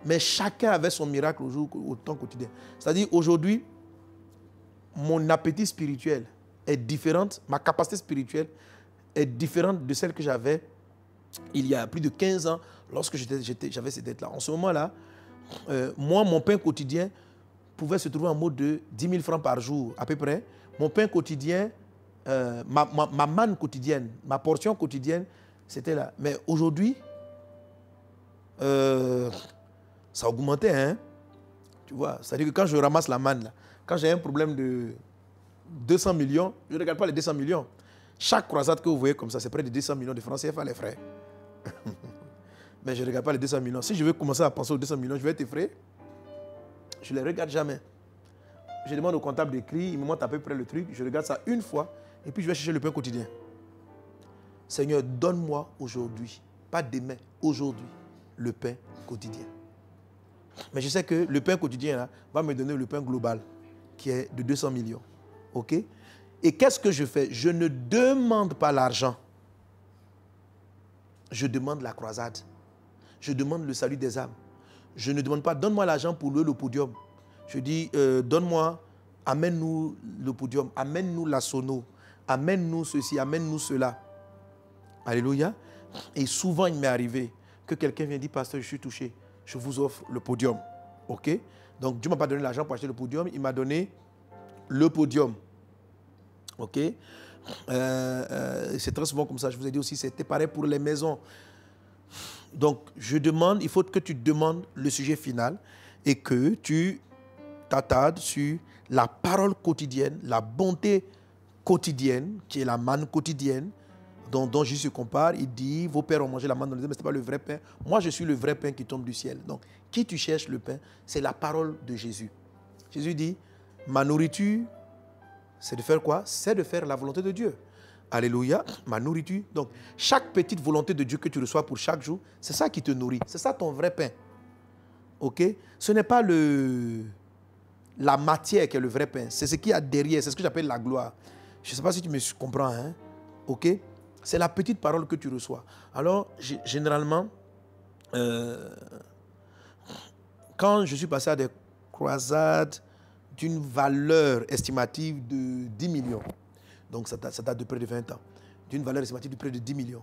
Mais chacun avait son miracle au temps quotidien. C'est-à-dire, aujourd'hui, mon appétit spirituel est différent, ma capacité spirituelle est différente de celle que j'avais il y a plus de 15 ans lorsque j'avais ces dettes-là. En ce moment-là, moi, mon pain quotidien pouvait se trouver en mode de 10 000 francs par jour, à peu près. Mon pain quotidien, ma manne quotidienne, ma portion quotidienne, c'était là. Mais aujourd'hui, ça augmentait, hein. Tu vois, c'est-à-dire que quand je ramasse la manne, là, quand j'ai un problème de 200 millions, je ne regarde pas les 200 millions. Chaque croisade que vous voyez comme ça, c'est près de 200 millions de francs CFA, les frères. Mais je ne regarde pas les 200 millions. Si je veux commencer à penser aux 200 millions, je vais être effrayé. Je ne les regarde jamais. Je demande au comptable d'écrire, il me montre à peu près le truc, je regarde ça une fois, et puis je vais chercher le pain quotidien. Seigneur, donne-moi aujourd'hui, pas demain, aujourd'hui, le pain quotidien. Mais je sais que le pain quotidien là, va me donner le pain global, qui est de 200 millions. OK? Et qu'est-ce que je fais? Je ne demande pas l'argent. Je demande la croisade. Je demande le salut des âmes. Je ne demande pas, donne-moi l'argent pour louer le podium. Je dis, donne-moi, amène-nous le podium, amène-nous la sono, amène-nous ceci, amène-nous cela. Alléluia. Et souvent, il m'est arrivé que quelqu'un vient dire, pasteur, je suis touché, je vous offre le podium. OK? Donc, Dieu ne m'a pas donné l'argent pour acheter le podium, il m'a donné le podium. OK? C'est très souvent comme ça, je vous ai dit aussi, c'était pareil pour les maisons. Donc, je demande, il faut que tu demandes le sujet final et que tu t'attardes sur la parole quotidienne, la bonté quotidienne, qui est la manne quotidienne, dont Jésus se compare. Il dit, vos pères ont mangé la manne dans le désert, mais ce n'est pas le vrai pain. Moi, je suis le vrai pain qui tombe du ciel. Donc, qui tu cherches le pain? C'est la parole de Jésus. Jésus dit, ma nourriture, c'est de faire quoi? C'est de faire la volonté de Dieu. Alléluia, ma nourriture. Donc, chaque petite volonté de Dieu que tu reçois pour chaque jour, c'est ça qui te nourrit. C'est ça ton vrai pain. OK? Ce n'est pas la matière qui est le vrai pain. C'est ce qu'il y a derrière. C'est ce que j'appelle la gloire. Je ne sais pas si tu me comprends. Hein? OK? C'est la petite parole que tu reçois. Alors, généralement, quand je suis passé à des croisades d'une valeur estimative de 10 millions, donc ça date de près de 20 ans, d'une valeur estimative de près de 10 millions.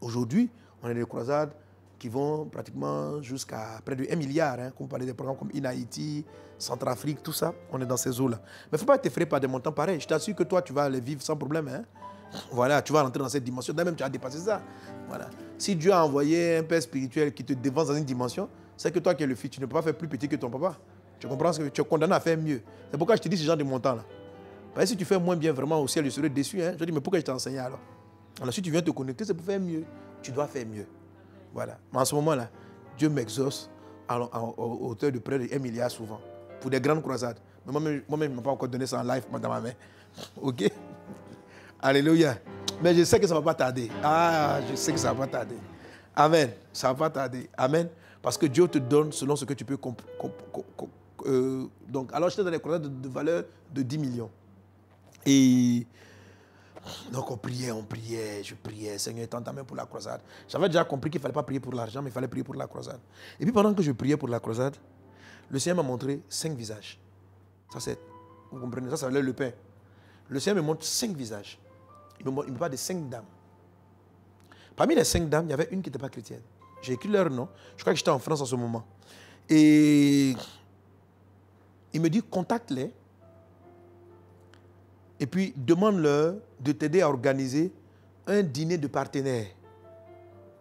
Aujourd'hui, on a des croisades qui vont pratiquement jusqu'à près de 1 milliard, hein, comme vous parlez des programmes comme INAITI, Centrafrique, tout ça, on est dans ces eaux-là. Mais il ne faut pas être effrayé par des montants pareils. Je t'assure que toi, tu vas les vivre sans problème. Hein. Voilà, tu vas rentrer dans cette dimension. Même tu as dépassé ça. Voilà. Si Dieu a envoyé un père spirituel qui te dévance dans une dimension, c'est que toi qui es le fils, tu ne peux pas faire plus petit que ton papa. Tu comprends ce que tu es condamné à faire mieux. C'est pourquoi je te dis ce genre de montant-là. Parce que si tu fais moins bien vraiment au ciel, je serais déçu. Hein. Je dis, mais pourquoi je t'ai enseigné alors? Alors si tu viens te connecter, c'est pour faire mieux. Tu dois faire mieux. Voilà. Mais en ce moment-là, Dieu m'exauce à hauteur de près de 1 milliard souvent. Pour des grandes croisades. Mais moi-même, je ne m'ai pas encore donné ça en live dans ma main. OK? Alléluia. Mais je sais que ça ne va pas tarder. Ah, je sais que ça ne va pas tarder. Amen. Ça ne va pas tarder. Amen. Parce que Dieu te donne selon ce que tu peux donc, alors, j'étais dans les croisades de valeur de 10 millions. Et donc, on priait, je priais. Seigneur, tends ta main pour la croisade. J'avais déjà compris qu'il ne fallait pas prier pour l'argent, mais il fallait prier pour la croisade. Et puis, pendant que je priais pour la croisade, le Seigneur m'a montré 5 visages. Ça, c'est, vous comprenez, ça valait le pain. Le Seigneur me montre 5 visages. Il me parle de 5 dames. Parmi les 5 dames, il y avait une qui n'était pas chrétienne. J'ai écrit leur nom. Je crois que j'étais en France en ce moment. Et il me dit, contacte-les. Et puis, demande-leur de t'aider à organiser un dîner de partenaires.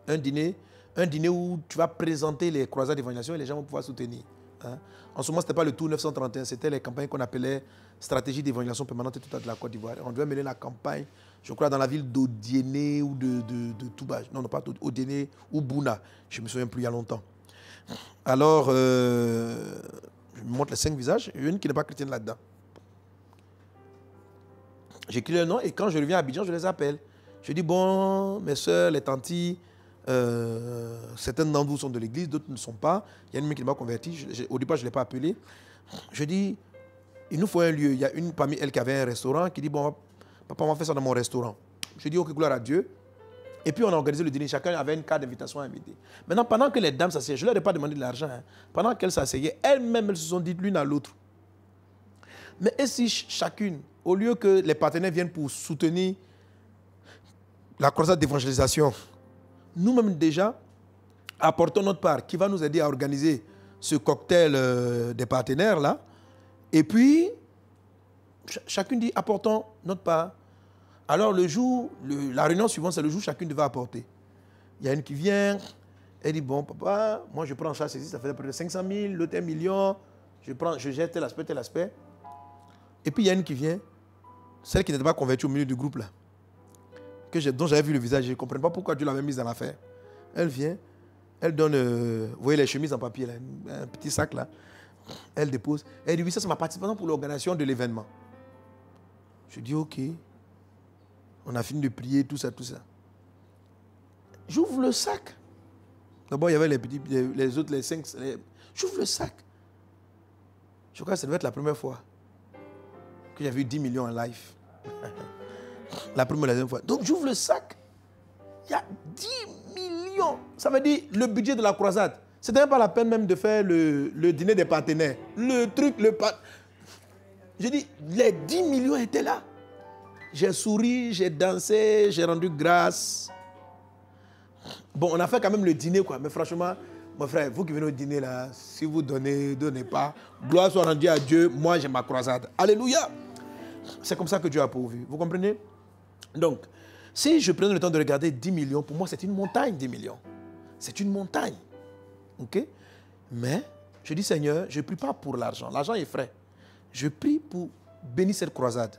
Un dîner où tu vas présenter les croisades d'évangélisation et les gens vont pouvoir soutenir. Hein? En ce moment, ce n'était pas le Tour 931, c'était les campagnes qu'on appelait stratégie d'évangélisation permanente et tout de la Côte d'Ivoire. On devait mener la campagne, je crois, dans la ville d'Odiéné ou de Touba. Non, pas Odiéné ou Bouna. Je ne me souviens plus il y a longtemps. Alors, je me montre les 5 visages. Il y a une qui n'est pas chrétienne là-dedans. J'écris le nom et quand je reviens à Abidjan, je les appelle. Je dis, bon, mes soeurs, les tantis, certaines d'entre vous sont de l'église, d'autres ne sont pas. Il y a une qui m'a converti. Au départ, je ne l'ai pas appelé. Je dis, il nous faut un lieu. Il y a une parmi elles qui avait un restaurant qui dit, bon, papa, on va faire ça dans mon restaurant. Je dis, ok, gloire à Dieu. Et puis, on a organisé le dîner. Chacun avait une carte d'invitation à inviter. Maintenant, pendant que les dames s'asseyaient, je ne leur ai pas demandé de l'argent. Hein. Pendant qu'elles s'asseyaient, elles-mêmes, elles se sont dites l'une à l'autre. Mais et si chacune, au lieu que les partenaires viennent pour soutenir la croisade d'évangélisation, nous-mêmes déjà, apportons notre part, qui va nous aider à organiser ce cocktail des partenaires là. Et puis, chacune dit, apportons notre part. Alors le jour, la réunion suivante, c'est le jour où chacune devait apporter. Il y a une qui vient, elle dit, bon papa, moi je prends ça, ça fait à peu près 500 000, l'autre 1 million, je jette tel aspect, tel aspect. Et puis il y a une qui vient, celle qui n'était pas convertie au milieu du groupe là, dont j'avais vu le visage, je ne comprenais pas pourquoi Dieu l'avait mise dans l'affaire. Elle vient, elle donne, vous voyez les chemises en papier là, un petit sac là, elle dépose, elle dit, oui, ça c'est ma participation pour l'organisation de l'événement. Je dis, ok, on a fini de prier, tout ça, tout ça. J'ouvre le sac. D'abord, il y avait les petits, les autres, les 5. J'ouvre le sac. Je crois que ça devait être la première fois que j'avais eu 10 millions en live. La première ou la deuxième fois. Donc, j'ouvre le sac. Il y a 10 millions. Ça veut dire le budget de la croisade. Ce n'était même pas la peine même de faire le dîner des partenaires. Le truc, je dis, les 10 millions étaient là. J'ai souri, j'ai dansé, j'ai rendu grâce. Bon, on a fait quand même le dîner, quoi. Mais franchement, mon frère, vous qui venez au dîner, là, si vous donnez, donnez pas, gloire soit rendue à Dieu, moi j'ai ma croisade. Alléluia! C'est comme ça que Dieu a pourvu. Vous comprenez? Donc, si je prenais le temps de regarder 10 millions, pour moi, c'est une montagne, 10 millions. C'est une montagne. OK? Mais, je dis, Seigneur, je ne prie pas pour l'argent. L'argent est frais. Je prie pour bénir cette croisade.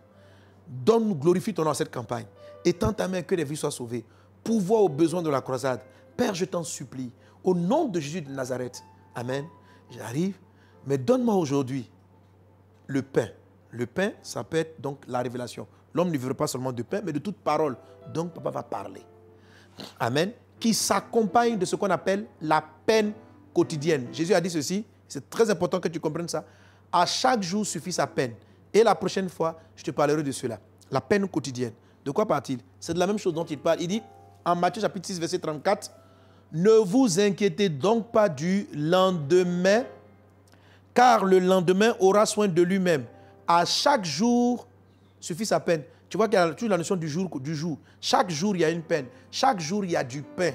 Donne-nous, glorifie ton nom à cette campagne. Étends ta main que les vies soient sauvées. Pourvois aux besoins de la croisade. Père, je t'en supplie. Au nom de Jésus de Nazareth. Amen. J'arrive. Mais donne-moi aujourd'hui le pain. Le pain, ça peut être donc la révélation. L'homme ne vivra pas seulement de pain, mais de toute parole. Donc, papa va parler. Amen. Qui s'accompagne de ce qu'on appelle la peine quotidienne. Jésus a dit ceci. C'est très important que tu comprennes ça. À chaque jour suffit sa peine. Et la prochaine fois, je te parlerai de cela. La peine quotidienne. De quoi parle-t-il? C'est de la même chose dont il parle. Il dit, en Matthieu chapitre 6, verset 34, « Ne vous inquiétez donc pas du lendemain, car le lendemain aura soin de lui-même. À chaque jour suffit sa peine. » Tu vois qu'il y a toujours la notion du jour. Chaque jour, il y a une peine. Chaque jour, il y a du pain.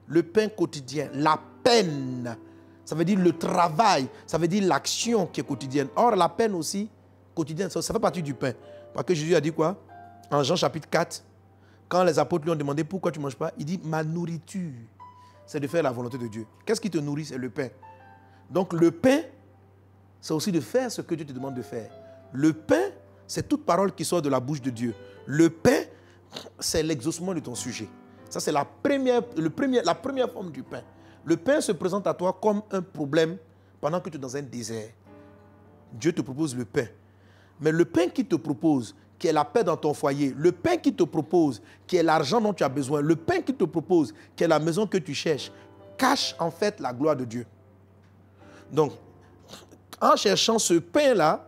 Le pain quotidien. La peine. Ça veut dire le travail. Ça veut dire l'action qui est quotidienne. Or, la peine aussi, quotidienne, ça fait partie du pain. Parce que Jésus a dit quoi? En Jean chapitre 4, quand les apôtres lui ont demandé pourquoi tu ne manges pas, il dit, ma nourriture, c'est de faire la volonté de Dieu. Qu'est-ce qui te nourrit? C'est le pain. Donc le pain, c'est aussi de faire ce que Dieu te demande de faire. Le pain, c'est toute parole qui sort de la bouche de Dieu. Le pain, c'est l'exaucement de ton sujet. Ça, c'est la première forme du pain. Le pain se présente à toi comme un problème pendant que tu es dans un désert. Dieu te propose le pain. Mais le pain qu'il te propose, qui est la paix dans ton foyer, le pain qu'il te propose, qui est l'argent dont tu as besoin, le pain qu'il te propose, qui est la maison que tu cherches, cache en fait la gloire de Dieu. Donc, en cherchant ce pain-là,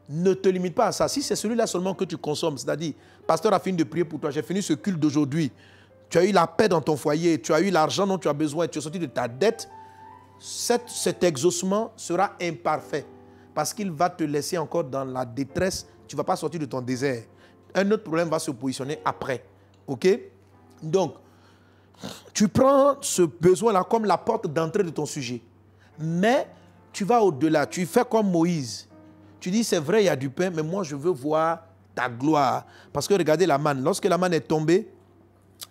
ne te limite pas à ça. Si c'est celui-là seulement que tu consommes, c'est-à-dire, pasteur a fini de prier pour toi, j'ai fini ce culte d'aujourd'hui, tu as eu la paix dans ton foyer, tu as eu l'argent dont tu as besoin, tu es sorti de ta dette, cet exaucement sera imparfait parce qu'il va te laisser encore dans la détresse, tu ne vas pas sortir de ton désert. Un autre problème va se positionner après. OK? Donc, tu prends ce besoin-là comme la porte d'entrée de ton sujet. Mais tu vas au-delà, tu fais comme Moïse. Tu dis, c'est vrai, il y a du pain, mais moi, je veux voir ta gloire. Parce que regardez la manne. Lorsque la manne est tombée,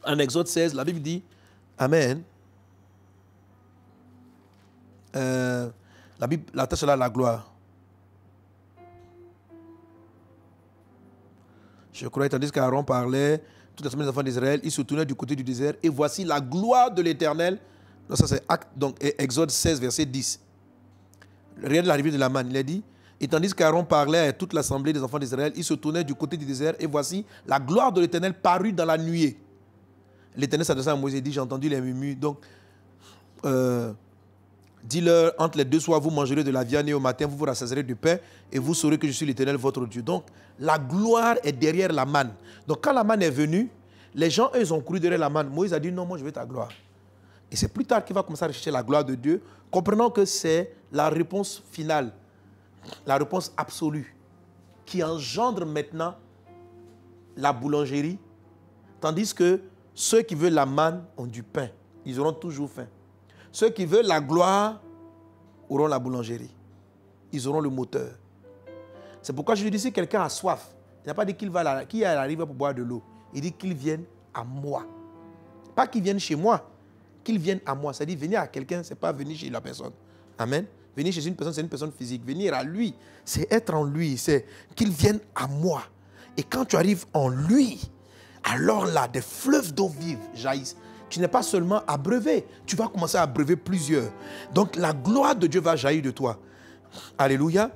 en Exode 16, la Bible dit, Amen. La Bible l'attache là à la gloire. Je crois, tandis qu'Aaron parlait, toute la semaine des enfants d'Israël, ils se tournaient du côté du désert, et voici la gloire de l'Éternel. Donc ça c'est donc Exode 16, verset 10. Regardez l'arrivée de la manne, il a dit, et tandis qu'Aaron parlait à toute l'assemblée des enfants d'Israël, ils se tournaient du côté du désert, et voici la gloire de l'Éternel parut dans la nuée. L'Éternel s'adressa à Moïse et dit, j'ai entendu les murmures, donc dis-leur, entre les deux soirs, vous mangerez de la viande et au matin, vous vous rassasierez du pain et vous saurez que je suis l'Éternel, votre Dieu. Donc, la gloire est derrière la manne. Donc, quand la manne est venue, les gens, eux, ils ont couru derrière la manne. Moïse a dit, non, moi, je veux ta gloire. Et c'est plus tard qu'il va commencer à rechercher la gloire de Dieu, comprenant que c'est la réponse finale, la réponse absolue, qui engendre maintenant la boulangerie, tandis que ceux qui veulent la manne ont du pain. Ils auront toujours faim. Ceux qui veulent la gloire auront la boulangerie. Ils auront le moteur. C'est pourquoi je lui dis, si quelqu'un a soif, il n'a pas dit qu'il va à la rivière pour boire de l'eau. Il dit qu'il vienne à moi. Pas qu'il vienne chez moi, qu'il vienne à moi. C'est-à-dire venir à quelqu'un, ce n'est pas venir chez la personne. Amen. Venir chez une personne, c'est une personne physique. Venir à lui, c'est être en lui. C'est qu'il vienne à moi. Et quand tu arrives en lui, alors là, des fleuves d'eau vive jaillissent. Tu n'es pas seulement abreuvé, tu vas commencer à abreuver plusieurs. Donc la gloire de Dieu va jaillir de toi. Alléluia.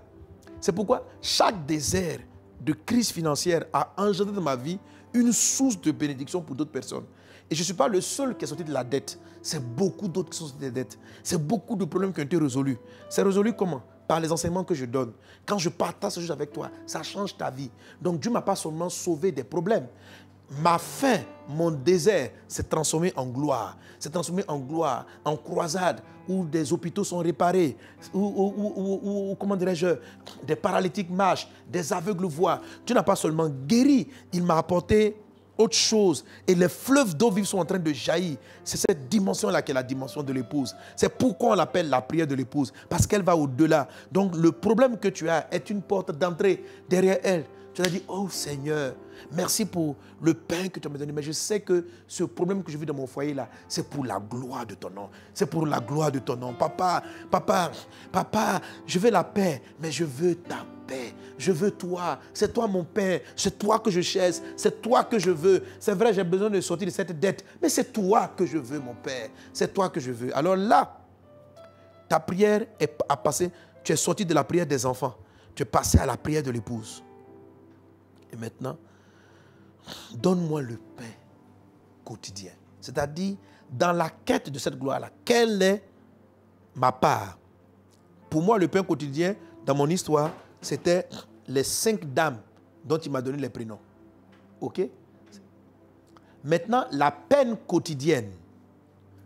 C'est pourquoi chaque désert de crise financière a engendré dans ma vie une source de bénédiction pour d'autres personnes. Et je ne suis pas le seul qui est sorti de la dette. C'est beaucoup d'autres qui sont sortis des dettes. C'est beaucoup de problèmes qui ont été résolus. C'est résolu comment? Par les enseignements que je donne. Quand je partage ce chose avec toi, ça change ta vie. Donc Dieu ne m'a pas seulement sauvé des problèmes. Ma faim, mon désert s'est transformé en gloire. S'est transformé en gloire, en croisade, où des hôpitaux sont réparés, où comment dirais-je, des paralytiques marchent, des aveugles voient. Dieu n'a pas seulement guéri, il m'a apporté autre chose. Et les fleuves d'eau vive sont en train de jaillir. C'est cette dimension-là qui est la dimension de l'épouse. C'est pourquoi on l'appelle la prière de l'épouse. Parce qu'elle va au-delà. Donc le problème que tu as est une porte d'entrée derrière elle. Tu as dit, oh Seigneur, merci pour le pain que tu m'as donné. Mais je sais que ce problème que je vis dans mon foyer là, c'est pour la gloire de ton nom. C'est pour la gloire de ton nom. Papa, je veux la paix, mais je veux ta paix. Je veux toi. C'est toi mon Père. C'est toi que je cherche. C'est toi que je veux. C'est vrai, j'ai besoin de sortir de cette dette. Mais c'est toi que je veux, mon Père. C'est toi que je veux. Alors là, ta prière a passé. Tu es sorti de la prière des enfants. Tu es passé à la prière de l'épouse. Et maintenant, donne-moi le pain quotidien. C'est-à-dire, dans la quête de cette gloire-là, quelle est ma part? Pour moi, le pain quotidien, dans mon histoire, c'était les 5 dames dont il m'a donné les prénoms. OK? Maintenant, la peine quotidienne,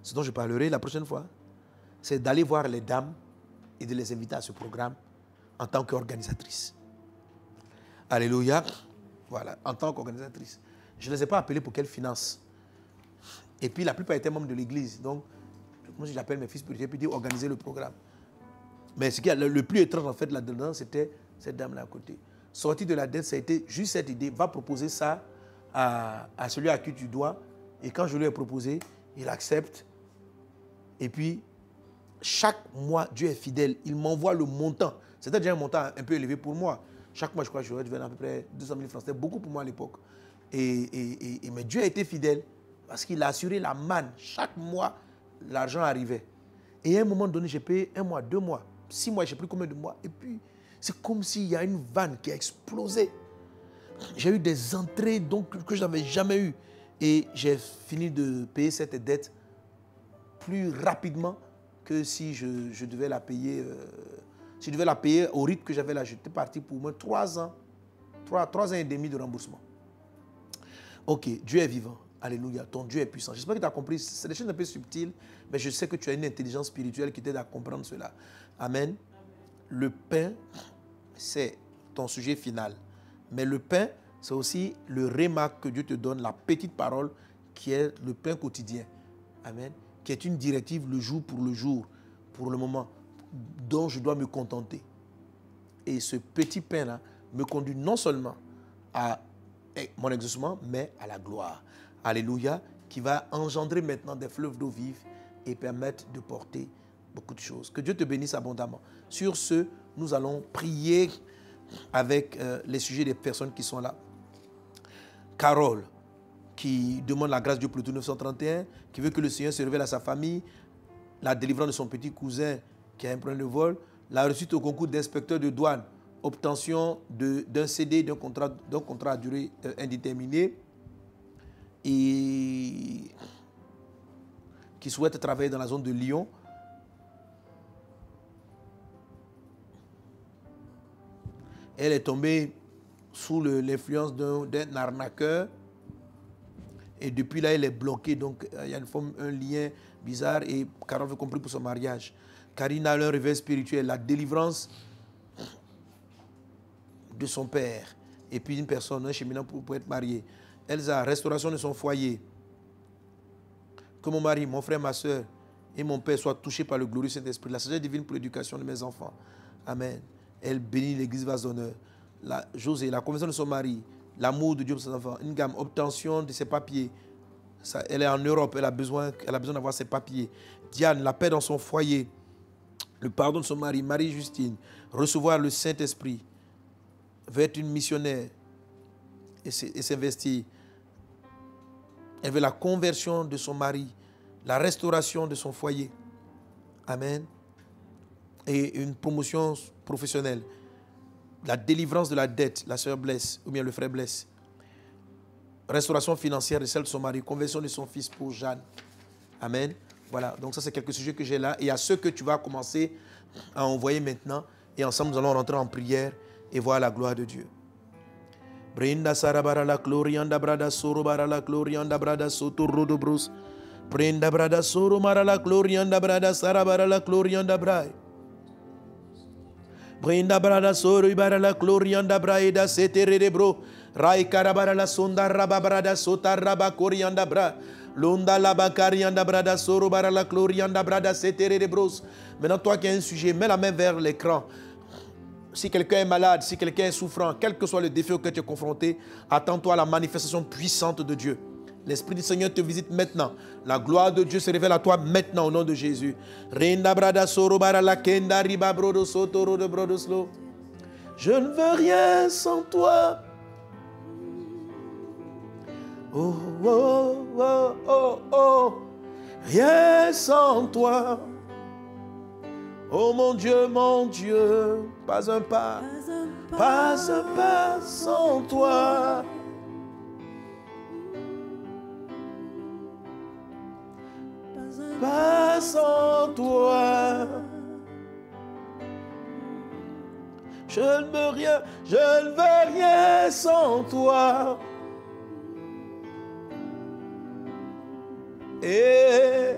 ce dont je parlerai la prochaine fois, c'est d'aller voir les dames et de les inviter à ce programme en tant qu'organisatrice. Alléluia. Voilà, en tant qu'organisatrice. Je ne les ai pas appelés pour qu'elles financent. Et puis, la plupart étaient membres de l'église. Donc, moi, j'appelle mes fils pour dire organiser le programme. Mais ce qui est le plus étrange, en fait, là-dedans, c'était cette dame-là à côté. Sortie de la dette, ça a été juste cette idée. Va proposer ça à celui à qui tu dois. Et quand je lui ai proposé, il accepte. Et puis, chaque mois, Dieu est fidèle. Il m'envoie le montant. C'était déjà un montant un peu élevé pour moi. Chaque mois, je crois que j'aurais dû à peu près 200 000 francs. C'était beaucoup pour moi à l'époque. Mais Dieu a été fidèle parce qu'il a assuré la manne. Chaque mois, l'argent arrivait. Et à un moment donné, j'ai payé 1 mois, 2 mois, 6 mois, je ne sais plus combien de mois. Et puis, c'est comme s'il y a une vanne qui a explosé. j'ai eu des entrées donc, que je n'avais jamais eues. Et j'ai fini de payer cette dette plus rapidement que si je devais la payer. Si je devais la payer au rythme que j'avais là, j'étais parti pour au moins 3 ans. 3 ans et demi de remboursement. Ok, Dieu est vivant. Alléluia, ton Dieu est puissant. J'espère que tu as compris. C'est des choses un peu subtiles, mais je sais que tu as une intelligence spirituelle qui t'aide à comprendre cela. Amen. Le pain, c'est ton sujet final. Mais le pain, c'est aussi le réma que Dieu te donne, la petite parole qui est le pain quotidien. Amen. Qui est une directive le jour, pour le moment, dont je dois me contenter. Et ce petit pain-là me conduit non seulement à mon exaucement, mais à la gloire. Alléluia, qui va engendrer maintenant des fleuves d'eau vive et permettre de porter beaucoup de choses. Que Dieu te bénisse abondamment. Sur ce, nous allons prier avec les sujets des personnes qui sont là. Carole, qui demande la grâce de Dieu pour le tout 931, qui veut que le Seigneur se révèle à sa famille, la délivrance de son petit cousin qui a un problème de vol, la réussite au concours d'inspecteur de douane, obtention d'un CD, d'un contrat à durée indéterminée, et qui souhaite travailler dans la zone de Lyon. Elle est tombée sous l'influence d'un arnaqueur et depuis là elle est bloquée, donc il y a un lien bizarre et Carole veut compris pour son mariage. Karina a un réveil spirituel, la délivrance de son père et puis une personne, un cheminant pour être marié. Elsa, restauration de son foyer. Que mon mari, mon frère, ma soeur et mon père soient touchés par le glorieux Saint-Esprit. La sagesse divine pour l'éducation de mes enfants. Amen. Elle bénit l'église vase d'honneur. José, la conversion de son mari, l'amour de Dieu pour ses enfants, une gamme, obtention de ses papiers. Elle est en Europe, elle a besoin d'avoir ses papiers. Diane, la paix dans son foyer, le pardon de son mari, Marie-Justine, recevoir le Saint-Esprit, veut être une missionnaire et s'investir. Elle veut la conversion de son mari, la restauration de son foyer. Amen. Et une promotion professionnelle. La délivrance de la dette, la sœur blesse, ou bien le frère blesse. Restauration financière de celle de son mari, conversion de son fils pour Jeanne. Amen. Voilà, donc ça c'est quelques sujets que j'ai là. Et à ceux que tu vas commencer à envoyer maintenant. Et ensemble nous allons rentrer en prière et voir la gloire de Dieu. Brinda sarabara la glorianda brada soro bara la glorianda brada soto rodo bros. Brinda brada soro mara la glorianda brada sarabara la glorianda brai. Brinda brada soro ibara la glorianda brai da setere de bro. Rai karabara la sonda raba brada sota raba corianda bra. Londa la bakarianda brada soro bara la glorianda brada setere de bros. Maintenant toi qui as un sujet, mets la main vers l'écran. Si quelqu'un est malade, si quelqu'un est souffrant, quel que soit le défi auquel tu es confronté, attends-toi à la manifestation puissante de Dieu. L'Esprit du Seigneur te visite maintenant. La gloire de Dieu se révèle à toi maintenant au nom de Jésus. Je ne veux rien sans toi. Oh, oh, oh, oh, oh. Rien sans toi. Oh mon Dieu, pas un pas sans toi. Pas sans toi. Je ne veux rien sans toi. Et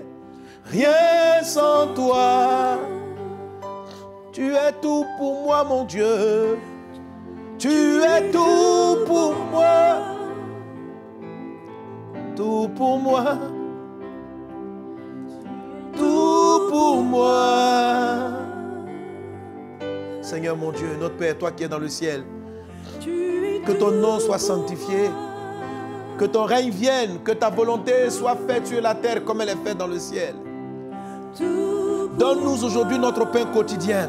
rien sans toi. Tu es tout pour moi, mon Dieu. Tu es tout pour moi. Tout pour moi. Tout pour moi. Seigneur mon Dieu, notre Père, toi qui es dans le ciel, que ton nom soit sanctifié, que ton règne vienne, que ta volonté soit faite sur la terre comme elle est faite dans le ciel. Donne-nous aujourd'hui notre pain quotidien.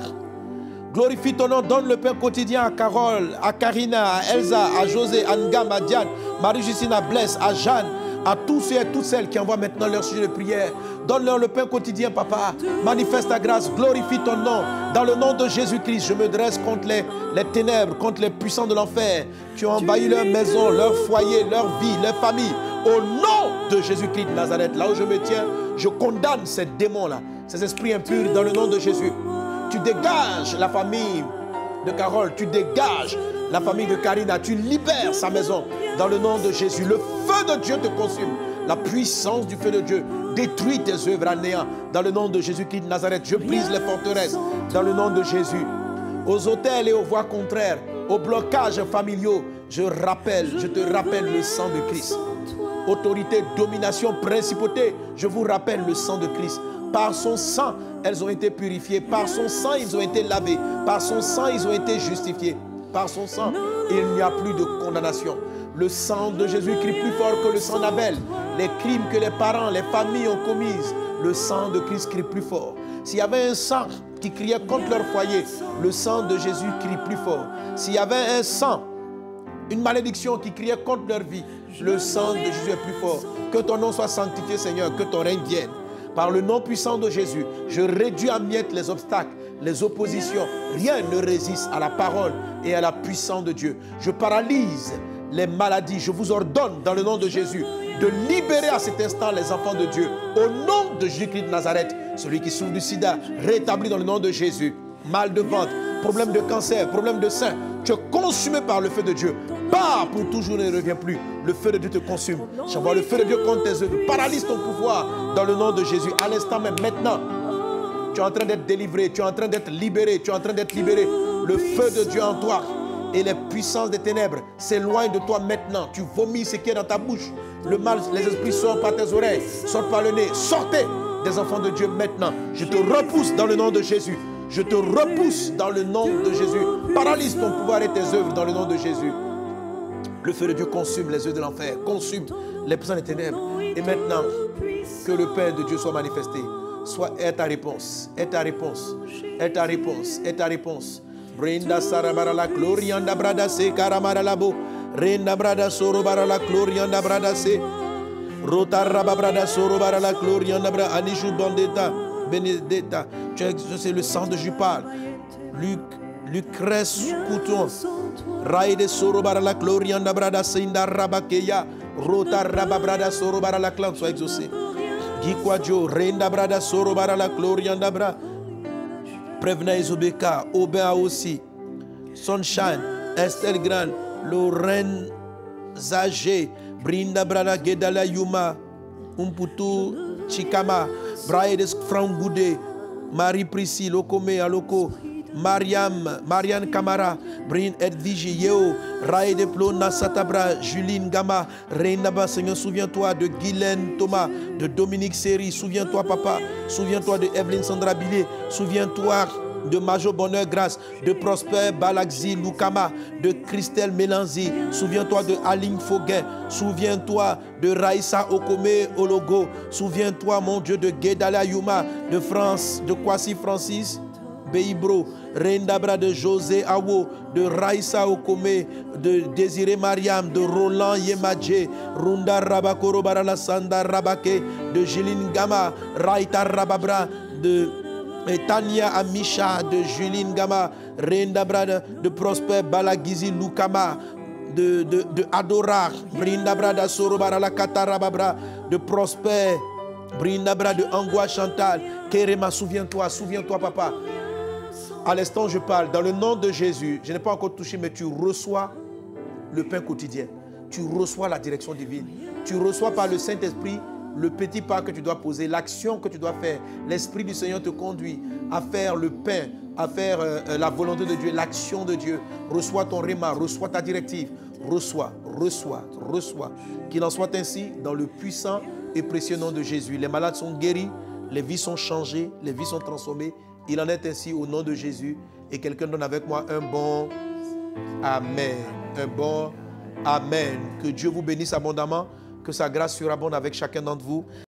Glorifie ton nom, donne le pain quotidien à Carole, à Karina, à Elsa, à José, à Ngam, à Diane, Marie-Justine, à Blaise, à Jeanne, À tous ceux et toutes celles qui envoient maintenant leur sujet de prière, donne-leur le pain quotidien, papa. Manifeste ta grâce, glorifie ton nom. Dans le nom de Jésus-Christ, je me dresse contre les ténèbres, contre les puissants de l'enfer qui ont envahi leur maison, leur foyer, leur vie, leur famille. Au nom de Jésus-Christ de Nazareth, là où je me tiens, je condamne ces démons-là, ces esprits impurs dans le nom de Jésus. Tu dégages la famille de Carole, tu dégages la famille de Karina, tu libères sa maison dans le nom de Jésus. Le feu de Dieu te consume. La puissance du feu de Dieu détruit tes œuvres à néant dans le nom de Jésus-Christ de Nazareth. Je brise les forteresses dans le nom de Jésus. Aux autels et aux voies contraires, aux blocages familiaux, je te rappelle le sang de Christ. Autorité, domination, principauté, je vous rappelle le sang de Christ. Par son sang, elles ont été purifiées. Par son sang, ils ont été lavés. Par son sang, ils ont été justifiés. Par son sang, il n'y a plus de condamnation. Le sang de Jésus crie plus fort que le sang d'Abel. Les crimes que les parents, les familles ont commis, le sang de Christ crie plus fort. S'il y avait un sang qui criait contre leur foyer, le sang de Jésus crie plus fort. S'il y avait un sang, une malédiction qui criait contre leur vie, le sang de Jésus est plus fort. Que ton nom soit sanctifié, Seigneur, que ton règne vienne. Par le nom puissant de Jésus, je réduis à miettes les obstacles, les oppositions. Rien ne résiste à la parole et à la puissance de Dieu. Je paralyse les maladies. Je vous ordonne dans le nom de Jésus de libérer à cet instant les enfants de Dieu. Au nom de Jésus-Christ de Nazareth, celui qui souffre du sida, rétabli dans le nom de Jésus. Mal de ventre, problème de cancer, problème de sein, tu es consumé par le feu de Dieu. Pars pour toujours et ne reviens plus. Le feu de Dieu te consume. J'envoie le feu de Dieu contre tes œuvres. Paralyse ton pouvoir dans le nom de Jésus. À l'instant même, maintenant, tu es en train d'être délivré, tu es en train d'être libéré, tu es en train d'être libéré. Le feu de Dieu en toi et les puissances des ténèbres s'éloignent de toi maintenant. Tu vomis ce qui est dans ta bouche. Le mal, les esprits sortent par tes oreilles, sortent par le nez. Sortez des enfants de Dieu maintenant. Je te repousse dans le nom de Jésus. Je te repousse dans le nom de Jésus. Paralyse ton pouvoir et tes œuvres dans le nom de Jésus. Le feu de Dieu consume les œuvres de l'enfer, consume les puissants des ténèbres. Et maintenant, que le Père de Dieu soit manifesté. Est ta réponse, est ta réponse, est ta réponse, est ta réponse. Brinda Sarabarala, Glorianda Bradase, Karamaralabo, Renda Brada Sorobarala, Glorianda Bradase, Rotaraba Brada Sorobarala, Glorianda Bra, Anishu Bandeta, Benedetta. Tu as exaucé le sang de Jupal, Lucrèce Couton, Raide Sorobarala, Glorianda Bradase, Inda Rabakeya, Rotaraba Brada Sorobarala, clan soit exaucé. Gikwadjo, Renda Brada Sorobarala, Glorianda Bra. Prévenez Zobeka, Aubin aussi, Sunshine, Estelle Grand, Lorraine Zagé, Brinda Brada Gedala Yuma, Umputu Chikama, Braedes Frangoudé, Marie Priscille, Okome Aloko, Marianne Kamara, Brin Edvige Yeo, Raede Plona Satabra, Juline Gama, Reynaba, Seigneur, souviens-toi de Guylaine Thomas, de Dominique Seri, souviens-toi papa, souviens-toi de Evelyne Sandra Billet, souviens-toi de Major Bonheur Grâce, de Prosper Balakzi Lukama, de Christelle Mélanzi, souviens-toi de Aline Foguin, souviens-toi de Raïssa Okome Ologo, souviens-toi mon Dieu de Gedala Yuma, de France, de Kwasi Francis Beibro, Rendabra de José Awo, de Raïssa Okome, de Désiré Mariam, de Roland Yemadje, Runda Rabakoro Barala Sanda Rabake, de Juline Gama, Raïta Rababra, de Tania Amisha, de Juline Gama, Rendabra de Prosper Balagizi Lukama, de Adora, Brindabra de Sorobara la Katarababra, de Prosper, Brindabra de Angua Chantal, Kerema, souviens-toi papa. À l'instant je parle, dans le nom de Jésus, je n'ai pas encore touché, mais tu reçois le pain quotidien. Tu reçois la direction divine. Tu reçois par le Saint-Esprit le petit pas que tu dois poser, l'action que tu dois faire. L'Esprit du Seigneur te conduit à faire le pain, à faire la volonté de Dieu, l'action de Dieu. Reçois ton réma, reçois ta directive. Reçois. Qu'il en soit ainsi dans le puissant et précieux nom de Jésus. Les malades sont guéris, les vies sont changées, les vies sont transformées. Il en est ainsi au nom de Jésus. Et quelqu'un donne avec moi un bon Amen. Un bon Amen. Que Dieu vous bénisse abondamment. Que sa grâce surabonde avec chacun d'entre vous.